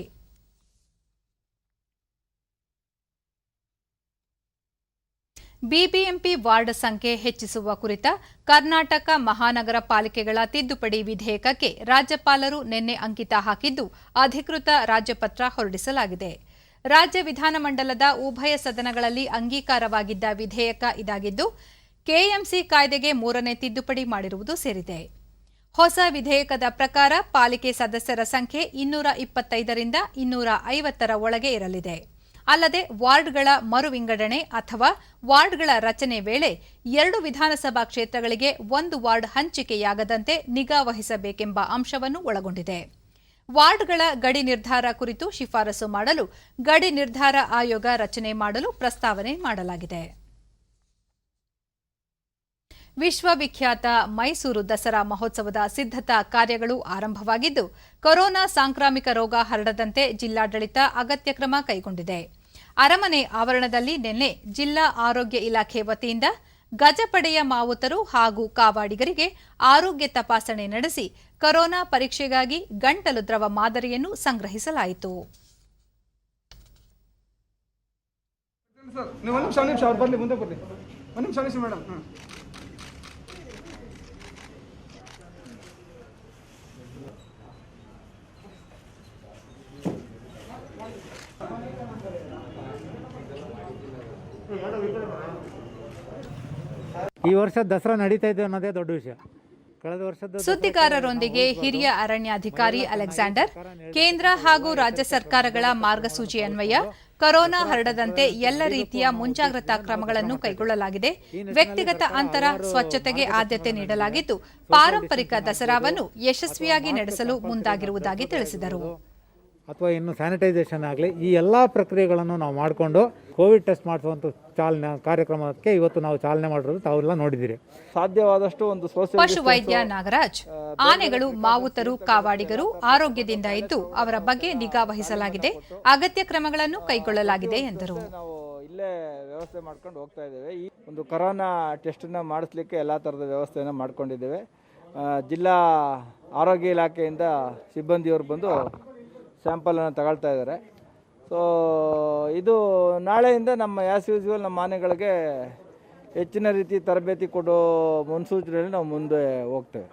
ಬಿಬಿಎಂಪಿ ವಾರ್ಡ್ ಸಂಖ್ಯೆ ಹೆಚ್ಚಿಸುವ ಕುರಿತ ಕರ್ನಾಟಕ ಮಹಾನಗರ ಪಾಲಿಕೆಗಳ ತಿದ್ದುಪಡಿ ವಿಧೇಯಕಕ್ಕೆ ರಾಜ್ಯಪಾಲರು ನಿನ್ನೆ ಅಂಕಿತ ಹಾಕಿದ್ದು ಅಧಿಕೃತ ರಾಜ್ಯಪತ್ರ ಹೊರಡಿಸಲಾಗಿದೆ. ರಾಜ್ಯ ವಿಧಾನಮಂಡಲದ ಉಭಯ ಸದನಗಳಲ್ಲಿ ಅಂಗೀಕಾರವಾಗಿದ್ದ ವಿಧೇಯಕ ಇದಾಗಿದ್ದು ಕೆಎಂಸಿ ಕಾಯ್ದೆಗೆ 3ನೇ ತಿದ್ದುಪಡಿ ಮಾಡಿರುವುದು ಸೇರಿದೆ. ಹೊಸ ವಿಧೇಯಕದ ಪ್ರಕಾರ ಪಾಲಿಕೆ ಸದಸ್ಯರ ಸಂಖ್ಯೆ 225ರಿಂದ 250ರ ಒಳಗೆ ಇರಲಿದೆ. ಅಲ್ಲದೆ ವಾರ್ಡ್ಗಳ ಮರು ವಿಂಗಡಣೆ ಅಥವಾ ವಾರ್ಡ್ಗಳ ರಚನೆ ವೇಳೆ 2 ವಿಧಾನಸಭಾ ಕ್ಷೇತ್ರಗಳಿಗೆ 1 ವಾರ್ಡ್ ಹಂಚಿಕೆಯಾಗದಂತೆ ನಿಗಾ ವಹಿಸಬೇಕೆಂಬ ಅಂಶವನ್ನು ಒಳಗೊಂಡಿದೆ. ವಾರ್ಡ್ಗಳ ಗಡಿ ನಿರ್ಧಾರ ಕುರಿತು ಶಿಫಾರಸು ಮಾಡಲು ಗಡಿ ನಿರ್ಧಾರ ಆಯೋಗ ರಚನೆ ಮಾಡಲು ಪ್ರಸ್ತಾವನೆ ಮಾಡಲಾಗಿದೆ. ವಿಶ್ವವಿಖ್ಯಾತ ಮೈಸೂರು ದಸರಾ ಮಹೋತ್ಸವದ ಸಿದ್ಧತಾ ಕಾರ್ಯಗಳು ಆರಂಭವಾಗಿದ್ದು ಕೊರೋನಾ ಸಾಂಕ್ರಾಮಿಕ ರೋಗ ಹರಡದಂತೆ ಜಿಲ್ಲಾಡಳಿತ ಅಗತ್ಯ ಕ್ರಮ ಕೈಗೊಂಡಿದೆ. ಅರಮನೆ ಆವರಣದಲ್ಲಿ ನಿನ್ನೆ ಜಿಲ್ಲಾ ಆರೋಗ್ಯ ಇಲಾಖೆ ವತಿಯಿಂದ ಗಜಪಡೆಯ ಮಾವುತರು ಹಾಗೂ ಕಾವಾಡಿಗರಿಗೆ ಆರೋಗ್ಯ ತಪಾಸಣೆ ನಡೆಸಿ ಕೊರೋನಾ ಪರೀಕ್ಷೆಗಾಗಿ ಗಂಟಲು ದ್ರವ ಮಾದರಿಯನ್ನು ಸಂಗ್ರಹಿಸಲಾಯಿತು. ಈ ವರ್ಷ ದಸರಾ ನಡೀತಾ ಇದೆ ಅನ್ನೋದೇ ದೊಡ್ಡ ವಿಷಯ. ಕಳೆದ ವರ್ಷದ ಸುದ್ದಿಗಾರರೊಂದಿಗೆ ಹಿರಿಯ ಅರಣ್ಯಾಧಿಕಾರಿ ಅಲೆಕ್ಸಾಂಡರ್, ಕೇಂದ್ರ ಹಾಗೂ ರಾಜ್ಯ ಸರ್ಕಾರಗಳ ಮಾರ್ಗಸೂಚಿ ಅನ್ವಯ ಕೊರೋನಾ ಹರಡದಂತೆ ಎಲ್ಲ ರೀತಿಯ ಮುಂಜಾಗ್ರತಾ ಕ್ರಮಗಳನ್ನು ಕೈಗೊಳ್ಳಲಾಗಿದೆ. ವ್ಯಕ್ತಿಗತ ಅಂತರ, ಸ್ವಚ್ಛತೆಗೆ ಆದ್ಯತೆ ನೀಡಲಾಗಿದ್ದು, ಪಾರಂಪರಿಕ ದಸರಾವನ್ನು ಯಶಸ್ವಿಯಾಗಿ ನಡೆಸಲು ಮುಂದಾಗಿರುವುದಾಗಿ ತಿಳಿಸಿದರು. ಅಥವಾ ಇನ್ನು ಸ್ಯಾನಿಟೈಸೇಷನ್ ಆಗಲಿ, ಈ ಎಲ್ಲ ಪ್ರಕ್ರಿಯೆಗಳನ್ನು ನಾವು ಮಾಡಿಕೊಂಡು ಕೋವಿಡ್ ಟೆಸ್ಟ್ ಮಾಡಿಸುವಂಥ ಚಾಲನೆ ಕಾರ್ಯಕ್ರಮಕ್ಕೆ ಇವತ್ತು ನಾವು ಚಾಲನೆ ಮಾಡಿರೋದು ತಾವೆಲ್ಲ ನೋಡಿದ್ದೀರಿ. ಸಾಧ್ಯವಾದಷ್ಟು ಒಂದು ಪಶುವೈದ್ಯ ನಾಗರಾಜ್, ಆನೆಗಳು, ಮಾವುತರು, ಕಾವಾಡಿಗರು ಆರೋಗ್ಯದಿಂದ ಇದ್ದು ಅವರ ಬಗ್ಗೆ ನಿಗಾ ವಹಿಸಲಾಗಿದೆ, ಅಗತ್ಯ ಕ್ರಮಗಳನ್ನು ಕೈಗೊಳ್ಳಲಾಗಿದೆ ಎಂದರು. ನಾವು ಇಲ್ಲೇ ವ್ಯವಸ್ಥೆ ಮಾಡ್ಕೊಂಡು ಹೋಗ್ತಾ ಇದ್ದೇವೆ. ಈ ಒಂದು ಕೊರೋನಾ ಟೆಸ್ಟನ್ನು ಮಾಡಿಸ್ಲಿಕ್ಕೆ ಎಲ್ಲ ಥರದ ವ್ಯವಸ್ಥೆಯನ್ನು ಮಾಡ್ಕೊಂಡಿದ್ದೇವೆ. ಜಿಲ್ಲಾ ಆರೋಗ್ಯ ಇಲಾಖೆಯಿಂದ ಸಿಬ್ಬಂದಿಯವರು ಬಂದು ಸ್ಯಾಂಪಲನ್ನು ತಗೊಳ್ತಾ ಇದ್ದಾರೆ. ಸೊ ಇದು ನಾಳೆಯಿಂದ ನಮ್ಮ ಆ್ಯಸ್ ಯೂಸ್ಯುವಲ್ ನಮ್ಮ ಆನೆಗಳಿಗೆ ಹೆಚ್ಚಿನ ರೀತಿ ತರಬೇತಿ ಕೊಡೋ ಮುನ್ಸೂಚನೆಯಲ್ಲಿ ನಾವು ಮುಂದೆ ಹೋಗ್ತೇವೆ.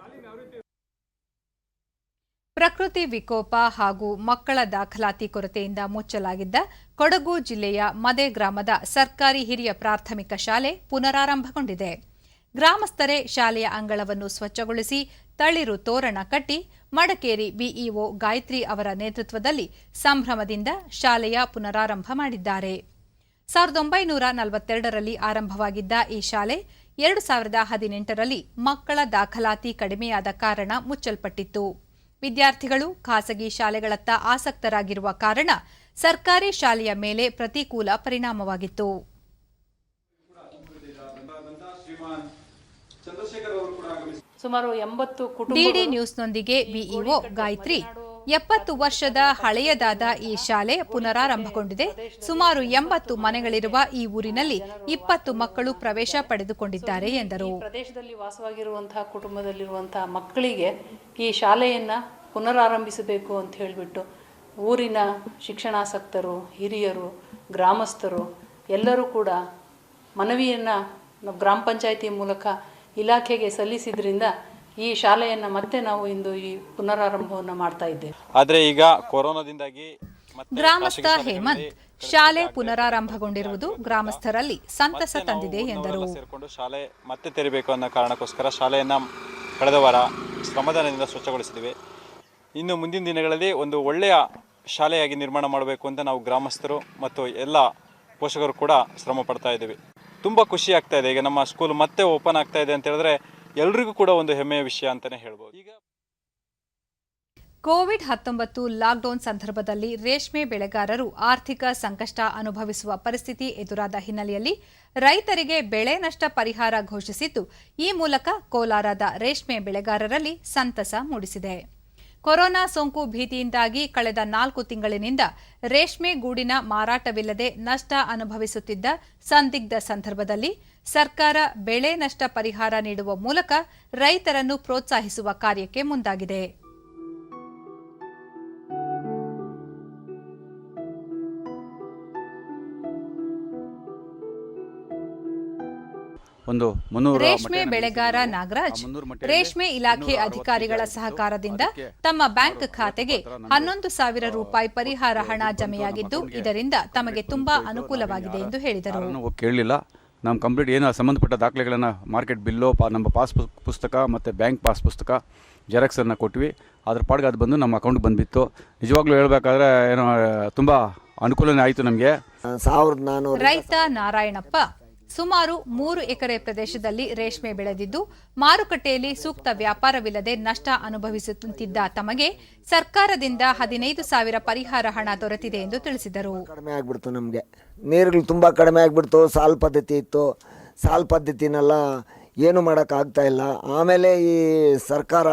ಪ್ರಕೃತಿ ವಿಕೋಪ ಹಾಗೂ ಮಕ್ಕಳ ದಾಖಲಾತಿ ಕೊರತೆಯಿಂದ ಮುಚ್ಚಲಾಗಿದ್ದ ಕೊಡಗು ಜಿಲ್ಲೆಯ ಮದೆ ಗ್ರಾಮದ ಸರ್ಕಾರಿ ಹಿರಿಯ ಪ್ರಾಥಮಿಕ ಶಾಲೆ ಪುನರಾರಂಭಗೊಂಡಿದೆ. ಗ್ರಾಮಸ್ಥರೇ ಶಾಲೆಯ ಅಂಗಳವನ್ನು ಸ್ವಚ್ಛಗೊಳಿಸಿ ತಳಿರು ತೋರಣ ಕಟ್ಟಿ ಮಡಕೇರಿ ಬಿಇಒ ಗಾಯತ್ರಿ ಅವರ ನೇತೃತ್ವದಲ್ಲಿ ಸಂಭ್ರಮದಿಂದ ಶಾಲೆಯ ಪುನರಾರಂಭ ಮಾಡಿದ್ದಾರೆ. 1942ರಲ್ಲಿ ಆರಂಭವಾಗಿದ್ದ ಈ ಶಾಲೆ 2018ರಲ್ಲಿ ಮಕ್ಕಳ ದಾಖಲಾತಿ ಕಡಿಮೆಯಾದ ಕಾರಣ ಮುಚ್ಚಲ್ಪಟ್ಟಿತ್ತು. ವಿದ್ಯಾರ್ಥಿಗಳು ಖಾಸಗಿ ಶಾಲೆಗಳತ್ತ ಆಸಕ್ತರಾಗಿರುವ ಕಾರಣ ಸರ್ಕಾರಿ ಶಾಲೆಯ ಮೇಲೆ ಪ್ರತಿಕೂಲ ಪರಿಣಾಮವಾಗಿತ್ತು. ಸುಮಾರು 80 ಕುಟುಂಬ ಡಿಡಿ ನ್ಯೂಸ್ನೊಂದಿಗೆ ಬಿಇಒ ಗಾಯತ್ರಿ, 70 ವರ್ಷದ ಹಳೆಯದಾದ ಈ ಶಾಲೆ ಪುನರಾರಂಭಗೊಂಡಿದೆ. ಸುಮಾರು 80 ಮನೆಗಳಿರುವ ಈ ಊರಿನಲ್ಲಿ 20 ಮಕ್ಕಳು ಪ್ರವೇಶ ಪಡೆದುಕೊಂಡಿದ್ದಾರೆ ಎಂದರು. ಪ್ರದೇಶದಲ್ಲಿ ವಾಸವಾಗಿರುವಂತಹ ಕುಟುಂಬದಲ್ಲಿರುವಂತಹ ಮಕ್ಕಳಿಗೆ ಈ ಶಾಲೆಯನ್ನ ಪುನರಾರಂಭಿಸಬೇಕು ಅಂತ ಹೇಳಿಬಿಟ್ಟು ಊರಿನ ಶಿಕ್ಷಣಾಸಕ್ತರು, ಹಿರಿಯರು, ಗ್ರಾಮಸ್ಥರು ಎಲ್ಲರೂ ಕೂಡ ಮನವಿಯನ್ನು ಗ್ರಾಮ ಪಂಚಾಯಿತಿ ಮೂಲಕ ಇಲಾಖೆಗೆ ಸಲ್ಲಿಸಿದ್ರಿಂದ ಈ ಶಾಲೆಯನ್ನು ಮತ್ತೆ ನಾವು ಇಂದು ಈ ಪುನರಾರಂಭವನ್ನು ಮಾಡ್ತಾ ಇದ್ದೇವೆ. ಆದರೆ ಈಗ ಕೊರೋನಾದಿಂದಾಗಿ ಗ್ರಾಮಸ್ಥ ಹೇಮಂತ್, ಶಾಲೆ ಪುನರಾರಂಭಗೊಂಡಿರುವುದು ಗ್ರಾಮಸ್ಥರಲ್ಲಿ ಸಂತಸ ತಂದಿದೆ ಎಂದರು. ಸೇರಿಕೊಂಡು ಶಾಲೆ ಮತ್ತೆ ತೆರಬೇಕು ಅನ್ನೋ ಕಾರಣಕ್ಕೋಸ್ಕರ ಶಾಲೆಯನ್ನು ಕಳೆದ ವಾರ ಶ್ರಮದಾನದಿಂದ ಸ್ವಚ್ಛಗೊಳಿಸಿದ್ದೀವಿ. ಇನ್ನು ಮುಂದಿನ ದಿನಗಳಲ್ಲಿ ಒಂದು ಒಳ್ಳೆಯ ಶಾಲೆಯಾಗಿ ನಿರ್ಮಾಣ ಮಾಡಬೇಕು ಅಂತ ನಾವು ಗ್ರಾಮಸ್ಥರು ಮತ್ತು ಎಲ್ಲ ಪೋಷಕರು ಕೂಡ ಶ್ರಮ ಪಡ್ತಾ ಇದ್ದೀವಿ. ತುಂಬ ಖುಷಿ ಆಗ್ತಾ ಇದೆ. ಈಗ ನಮ್ಮ ಸ್ಕೂಲ್ ಮತ್ತೆ ಓಪನ್ ಆಗ್ತಾ ಇದೆ ಅಂತ ಹೇಳಿದ್ರೆ ಎಲ್ರಿಗೂ ಕೂಡ ಒಂದು ಹೆಮ್ಮೆಯ ವಿಷಯ ಅಂತಾನೆ ಹೇಳ್ಬೋದು. ಈಗ ಕೋವಿಡ್-19 ಲಾಕ್ಡೌನ್ ಸಂದರ್ಭದಲ್ಲಿ ರೇಷ್ಮೆ ಬೆಳೆಗಾರರು ಆರ್ಥಿಕ ಸಂಕಷ್ಟ ಅನುಭವಿಸುವ ಪರಿಸ್ಥಿತಿ ಎದುರಾದ ಹಿನ್ನೆಲೆಯಲ್ಲಿ ರೈತರಿಗೆ ಬೆಳೆ ನಷ್ಟ ಪರಿಹಾರ ಘೋಷಿಸಿದ್ದು, ಈ ಮೂಲಕ ಕೋಲಾರದ ರೇಷ್ಮೆ ಬೆಳೆಗಾರರಲ್ಲಿ ಸಂತಸ ಮೂಡಿಸಿದೆ. ಕೊರೋನಾ ಸೋಂಕು ಭೀತಿಯಿಂದಾಗಿ ಕಳೆದ 4 ತಿಂಗಳಿನಿಂದ ರೇಷ್ಮೆ ಗೂಡಿನ ಮಾರಾಟವಿಲ್ಲದೆ ನಷ್ಟ ಅನುಭವಿಸುತ್ತಿದ್ದ ಸಂದಿಗ್ಧ ಸಂದರ್ಭದಲ್ಲಿ ಸರ್ಕಾರ ಬೆಳೆ ನಷ್ಟ ಪರಿಹಾರ ನೀಡುವ ಮೂಲಕ ರೈತರನ್ನು ಪ್ರೋತ್ಸಾಹಿಸುವ ಕಾರ್ಯಕ್ಕೆ ಮುಂದಾಗಿದೆ. ರೇಷ್ಮೆ ಬೆಳೆಗಾರ ನಾಗರಾಜ್, ರೇಷ್ಮೆ ಇಲಾಖೆ ಅಧಿಕಾರಿಗಳ ಸಹಕಾರದಿಂದ ತಮ್ಮ ಬ್ಯಾಂಕ್ ಖಾತೆಗೆ 11,000 ರೂಪಾಯಿ ಪರಿಹಾರ ಹಣ ಜಮೆಯಾಗಿದ್ದು, ಇದರಿಂದ ತಮಗೆ ತುಂಬಾ ಅನುಕೂಲವಾಗಿದೆ ಎಂದು ಹೇಳಿದರು. ಕೇಳಲಿಲ್ಲ, ನಮ್ಮ ಕಂಪ್ಲೀಟ್ ಏನು ಸಂಬಂಧಪಟ್ಟ ದಾಖಲೆಗಳನ್ನು, ಮಾರ್ಕೆಟ್ ಬಿಲ್ಲು, ನಮ್ಮ ಪಾಸ್ ಪುಸ್ತಕ ಮತ್ತು ಬ್ಯಾಂಕ್ ಪಾಸ್ ಪುಸ್ತಕ ಜೆರಾಕ್ಸನ್ನು ಕೊಟ್ವಿ. ಅದ್ರ ಪಾಡ್ಗೆ ಅದು ಬಂದು ನಮ್ಮ ಅಕೌಂಟ್ಗೆ ಬಂದುಬಿತ್ತು. ನಿಜವಾಗ್ಲೂ ಹೇಳಬೇಕಾದ್ರೆ ಏನೋ ತುಂಬ ಅನುಕೂಲನೇ ಆಯಿತು ನಮಗೆ. ರೈತ ನಾರಾಯಣಪ್ಪ ಸುಮಾರು 3 ಎಕರೆ ಪ್ರದೇಶದಲ್ಲಿ ರೇಷ್ಮೆ ಬೆಳೆದಿದ್ದು, ಮಾರುಕಟ್ಟೆಯಲ್ಲಿ ಸೂಕ್ತ ವ್ಯಾಪಾರವಿಲ್ಲದೆ ನಷ್ಟ ಅನುಭವಿಸುತ್ತಿದ್ದ ತಮಗೆ ಸರ್ಕಾರದಿಂದ 15,000 ಪರಿಹಾರ ಹಣ ದೊರೆತಿದೆ ಎಂದು ತಿಳಿಸಿದರು. ಕಡಿಮೆ ಆಗ್ಬಿಡ್ತು, ನಮಗೆ ನೀರುಗಳು ತುಂಬ ಕಡಿಮೆ ಆಗಿಬಿಡ್ತು. ಸಾಲ್ ಪದ್ಧತಿ ಇತ್ತು, ಸಾಲ್ ಪದ್ಧತಿನೆಲ್ಲ ಏನು ಮಾಡೋಕ್ಕಾಗ್ತಾ ಇಲ್ಲ. ಆಮೇಲೆ ಈ ಸರ್ಕಾರ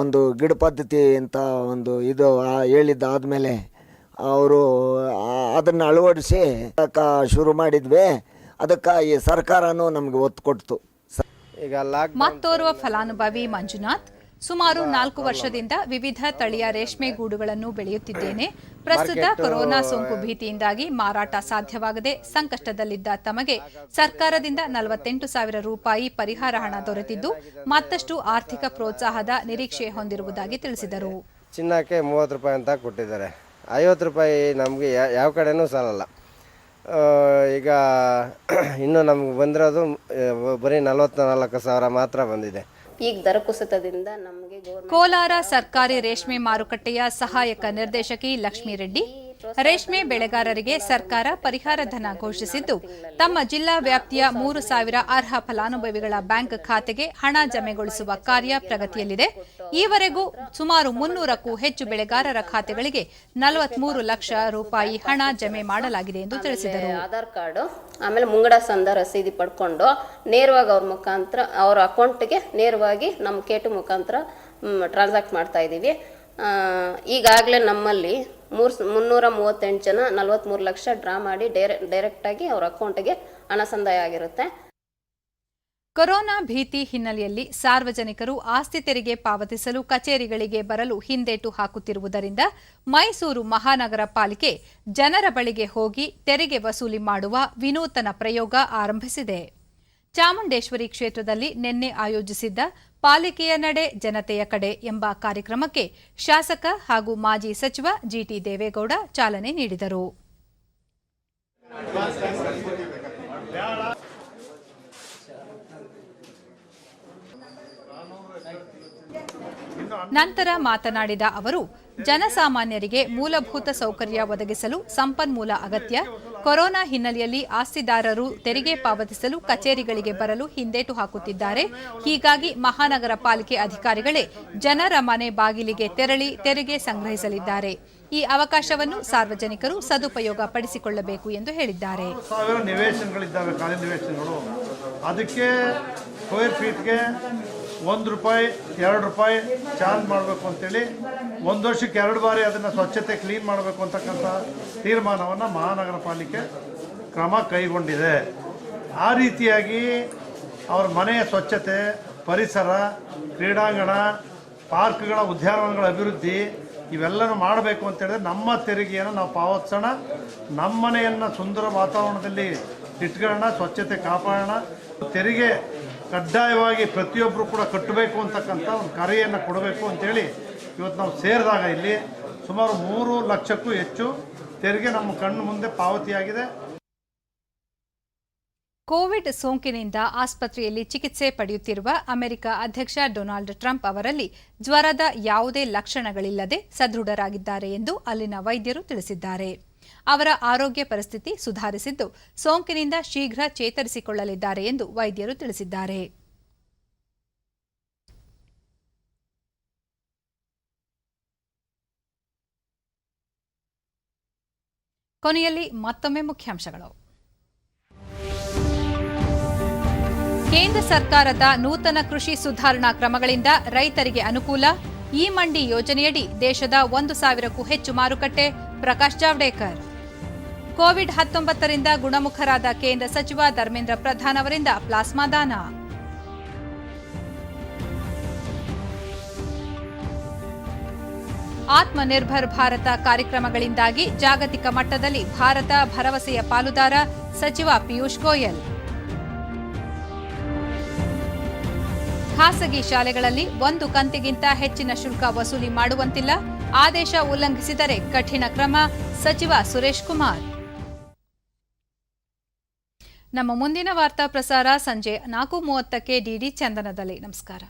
ಒಂದು ಗಿಡ ಪದ್ಧತಿ ಅಂತ ಒಂದು ಇದು ಹೇಳಿದ್ದಾದಮೇಲೆ ಅವರು ಅದನ್ನು ಅಳವಡಿಸಿ ಶುರು ಮಾಡಿದ್ವಿ. ಅದಕ್ಕಾಗಿ ಸರ್ಕಾರನೂ ನಮಗೆ ಒತ್ತು ಕೊಡ್ತು. ಈಗ ಮತ್ತೋರ್ವ ಫಲಾನುಭವಿ ಮಂಜುನಾಥ್, ಸುಮಾರು 4 ವರ್ಷದಿಂದ ವಿವಿಧ ತಳಿಯ ರೇಷ್ಮೆ ಗೂಡುಗಳನ್ನು ಬೆಳೆಯುತ್ತಿದ್ದೇನೆ. ಪ್ರಸ್ತುತ ಕೊರೋನಾ ಸೋಂಕು ಭೀತಿಯಿಂದಾಗಿ ಮಾರಾಟ ಸಾಧ್ಯವಾಗದೆ ಸಂಕಷ್ಟದಲ್ಲಿದ್ದ ತಮಗೆ ಸರ್ಕಾರದಿಂದ 48,000 ರೂಪಾಯಿ ಪರಿಹಾರ ಹಣ ದೊರೆತಿದ್ದು ಮತ್ತಷ್ಟು ಆರ್ಥಿಕ ಪ್ರೋತ್ಸಾಹದ ನಿರೀಕ್ಷೆ ಹೊಂದಿರುವುದಾಗಿ ತಿಳಿಸಿದರು. ಚಿನ್ನಕ್ಕೆ 30 ರೂಪಾಯಿ ಅಂತ ಕೊಟ್ಟಿದ್ದಾರೆ. 50 ರೂಪಾಯಿ ನಮಗೆ ಯಾವ ಕಡೆನೂ ಸಾಲಲ್ಲ. ಈಗ ಇನ್ನು ನಮ್ಗೆ ಬಂದಿರೋದು ಬರೀ 44,000 ಮಾತ್ರ ಬಂದಿದೆ. ಈಗ ದರ ಕುಸಿತದಿಂದ ನಮಗೆ ಕೋಲಾರ ಸರ್ಕಾರಿ ರೇಷ್ಮೆ ಮಾರುಕಟ್ಟೆಯ ಸಹಾಯಕ ನಿರ್ದೇಶಕಿ ಲಕ್ಷ್ಮೀ ರೆಡ್ಡಿ, ರೇಷ್ಮೆ ಬೆಳೆಗಾರರಿಗೆ ಸರ್ಕಾರ ಪರಿಹಾರ ಧನ ಘೋಷಿಸಿದ್ದು ತಮ್ಮ ಜಿಲ್ಲಾ ವ್ಯಾಪ್ತಿಯ 3,000 ಅರ್ಹ ಫಲಾನುಭವಿಗಳ ಬ್ಯಾಂಕ್ ಖಾತೆಗೆ ಹಣ ಜಮೆಗೊಳಿಸುವ ಕಾರ್ಯ ಪ್ರಗತಿಯಲ್ಲಿದೆ. ಈವರೆಗೂ ಸುಮಾರು 300ಕ್ಕೂ ಹೆಚ್ಚು ಬೆಳೆಗಾರರ ಖಾತೆಗಳಿಗೆ 43 ಲಕ್ಷ ರೂಪಾಯಿ ಹಣ ಜಮೆ ಮಾಡಲಾಗಿದೆ ಎಂದು ತಿಳಿಸಿದರು. ಆಧಾರ್ ಕಾರ್ಡ್ ಆಮೇಲೆ ಮುಂಗಡ ಸಂದ ರಸೀದಿ ಪಡ್ಕೊಂಡು ನೇರವಾಗಿ ಅವ್ರ ಮುಖಾಂತರ ಅವ್ರ ಅಕೌಂಟ್ಗೆ ನೇರವಾಗಿ ನಮ್ಮ ಕೇಟು ಮುಖಾಂತರ ಟ್ರಾನ್ಸಾಕ್ಟ್ ಮಾಡ್ತಾ ಇದ್ದೀವಿ. ಈಗಾಗಲೇ ನಮ್ಮಲ್ಲಿ 338 ಜನ 43 ಲಕ್ಷ ಡ್ರಾ ಮಾಡಿ ಡೈರೆಕ್ಟಾಗಿ ಅವ್ರ ಅಕೌಂಟ್ಗೆ ಹಣ ಸಂದಾಯ ಆಗಿರುತ್ತೆ. ಕೊರೋನಾ ಭೀತಿ ಹಿನ್ನೆಲೆಯಲ್ಲಿ ಸಾರ್ವಜನಿಕರು ಆಸ್ತಿ ತೆರಿಗೆ ಪಾವತಿಸಲು ಕಚೇರಿಗಳಿಗೆ ಬರಲು ಹಿಂದೇಟು ಹಾಕುತ್ತಿರುವುದರಿಂದ ಮೈಸೂರು ಮಹಾನಗರ ಪಾಲಿಕೆ ಜನರ ಬಳಿಗೆ ಹೋಗಿ ತೆರಿಗೆ ವಸೂಲಿ ಮಾಡುವ ವಿನೂತನ ಪ್ರಯೋಗ ಆರಂಭಿಸಿದೆ. ಚಾಮುಂಡೇಶ್ವರಿ ಕ್ಷೇತ್ರದಲ್ಲಿ ನಿನ್ನೆ ಆಯೋಜಿಸಿದ್ದ ಪಾಲಿಕೆಯ ನಡೆ ಜನತೆಯ ಕಡೆ ಎಂಬ ಕಾರ್ಯಕ್ರಮಕ್ಕೆ ಶಾಸಕ ಹಾಗೂ ಮಾಜಿ ಸಚಿವ ಜಿಟಿ ದೇವೇಗೌಡ ಚಾಲನೆ ನೀಡಿದರು. ನಂತರ ಮಾತನಾಡಿದ ಅವರು, ಜನಸಾಮಾನ್ಯರಿಗೆ ಮೂಲಭೂತ ಸೌಕರ್ಯ ಒದಗಿಸಲು ಸಂಪನ್ಮೂಲ ಅಗತ್ಯ. ಕೊರೋನಾ ಹಿನ್ನೆಲೆಯಲ್ಲಿ ಆಸ್ತಿದಾರರು ತೆರಿಗೆ ಪಾವತಿಸಲು ಕಚೇರಿಗಳಿಗೆ ಬರಲು ಹಿಂದೇಟು ಹಾಕುತ್ತಿದ್ದಾರೆ. ಹೀಗಾಗಿ ಮಹಾನಗರ ಪಾಲಿಕೆ ಅಧಿಕಾರಿಗಳೇ ಜನರ ಮನೆ ಬಾಗಿಲಿಗೆ ತೆರಳಿ ತೆರಿಗೆ ಸಂಗ್ರಹಿಸಲಿದ್ದಾರೆ. ಈ ಅವಕಾಶವನ್ನು ಸಾರ್ವಜನಿಕರು ಸದುಪಯೋಗ ಪಡಿಸಿಕೊಳ್ಳಬೇಕು ಎಂದು ಹೇಳಿದ್ದಾರೆ. ನಿವೇಶನಗಳಿದ್ದಾವೆ, ಖಾಲಿ ನಿವೇಶನಗಳು, ಅದಕ್ಕೆ ಸ್ಕ್ವೇರ್ ಫೀಟ್ಗೆ 1 ರೂಪಾಯಿ 2 ರೂಪಾಯಿ ಚಾರ್ಜ್ ಮಾಡಬೇಕು ಅಂತೇಳಿ 1 ವರ್ಷಕ್ಕೆ 2 ಬಾರಿ ಅದನ್ನು ಸ್ವಚ್ಛತೆ ಕ್ಲೀನ್ ಮಾಡಬೇಕು ಅಂತಕ್ಕಂಥ ತೀರ್ಮಾನವನ್ನು ಮಹಾನಗರ ಪಾಲಿಕೆ ಕ್ರಮ ಕೈಗೊಂಡಿದೆ. ಆ ರೀತಿಯಾಗಿ ಅವ್ರ ಮನೆಯ ಸ್ವಚ್ಛತೆ, ಪರಿಸರ, ಕ್ರೀಡಾಂಗಣ, ಪಾರ್ಕ್ಗಳ, ಉದ್ಯಾನವನಗಳ ಅಭಿವೃದ್ಧಿ ಇವೆಲ್ಲನೂ ಮಾಡಬೇಕು ಅಂತೇಳಿದ್ರೆ ನಮ್ಮ ತೆರಿಗೆಯನ್ನು ನಾವು ಪಾವತಿಸೋಣ, ನಮ್ಮ ಮನೆಯನ್ನು ಸುಂದರ ವಾತಾವರಣದಲ್ಲಿ ಇಟ್ಕೊಳ್ಳೋಣ, ಸ್ವಚ್ಛತೆ ಕಾಪಾಡೋಣ. ತೆರಿಗೆ ಕಡ್ಡಾಯವಾಗಿ ಪ್ರತಿಯೊಬ್ಬರು ಕೂಡ ಕಟ್ಟಬೇಕು ಅಂತಕ್ಕಂಥ ಒಂದು ಕರೆಯನ್ನು ಕೊಡಬೇಕು ಅಂತೇಳಿ ಇವತ್ತು ನಾವು ಸೇರಿದಾಗ ಇಲ್ಲಿ ಸುಮಾರು 3 ಲಕ್ಷಕ್ಕೂ ಹೆಚ್ಚು ತೆರಿಗೆ ನಮ್ಮ ಕಣ್ಣು ಮುಂದೆ ಪಾವತಿಯಾಗಿದೆ. ಕೋವಿಡ್ ಸೋಂಕಿನಿಂದ ಆಸ್ಪತ್ರೆಯಲ್ಲಿ ಚಿಕಿತ್ಸೆ ಪಡೆಯುತ್ತಿರುವ ಅಮೆರಿಕ ಅಧ್ಯಕ್ಷ ಡೊನಾಲ್ಡ್ ಟ್ರಂಪ್ ಅವರಲ್ಲಿ ಜ್ವರದ ಯಾವುದೇ ಲಕ್ಷಣಗಳಿಲ್ಲದೆ ಸದೃಢರಾಗಿದ್ದಾರೆ ಎಂದು ಅಲ್ಲಿನ ವೈದ್ಯರು ತಿಳಿಸಿದ್ದಾರೆ. ಅವರ ಆರೋಗ್ಯ ಪರಿಸ್ಥಿತಿ ಸುಧಾರಿಸಿದ್ದು ಸೋಂಕಿನಿಂದ ಶೀಘ್ರ ಚೇತರಿಸಿಕೊಳ್ಳಲಿದ್ದಾರೆ ಎಂದು ವೈದ್ಯರು ತಿಳಿಸಿದ್ದಾರೆ. ಕೊನೆಯಲ್ಲಿ ಮತ್ತೊಮ್ಮೆ ಮುಖ್ಯಾಂಶಗಳು. ಕೇಂದ್ರ ಸರ್ಕಾರದ ನೂತನ ಕೃಷಿ ಸುಧಾರಣಾ ಕ್ರಮಗಳಿಂದ ರೈತರಿಗೆ ಅನುಕೂಲ. ಈ ಮಂಡಿ ಯೋಜನೆಯಡಿ ದೇಶದ 1,000ಕ್ಕೂ ಹೆಚ್ಚು ಮಾರುಕಟ್ಟೆ. ಪ್ರಕಾಶ್ ಜಾವಡೇಕರ್. ಕೋವಿಡ್-19ರಿಂದ ಗುಣಮುಖರಾದ ಕೇಂದ್ರ ಸಚಿವ ಧರ್ಮೇಂದ್ರ ಪ್ರಧಾನ್ ಅವರಿಂದ ಪ್ಲಾಸ್ಮಾ ದಾನ. ಆತ್ಮನಿರ್ಭರ್ ಭಾರತ ಕಾರ್ಯಕ್ರಮಗಳಿಂದಾಗಿ ಜಾಗತಿಕ ಮಟ್ಟದಲ್ಲಿ ಭಾರತ ಭರವಸೆಯ ಪಾಲುದಾರ. ಸಚಿವ ಪಿಯೂಷ್ ಗೋಯಲ್. ಖಾಸಗಿ ಶಾಲೆಗಳಲ್ಲಿ 1 ಕಂತಿಗಿಂತ ಹೆಚ್ಚಿನ ಶುಲ್ಕ ವಸೂಲಿ ಮಾಡುವಂತಿಲ್ಲ. ಆದೇಶ ಉಲ್ಲಂಘಿಸಿದರೆ ಕಠಿಣ ಕ್ರಮ. ಸಚಿವ ಸುರೇಶ್ ಕುಮಾರ್. ನಮ್ಮ ಮುಂದಿನ ವಾರ್ತಾ ಪ್ರಸಾರ ಸಂಜೆ 4:30ಕ್ಕೆ ಡಿಡಿ ಚಂದನದಲ್ಲಿ. ನಮಸ್ಕಾರ.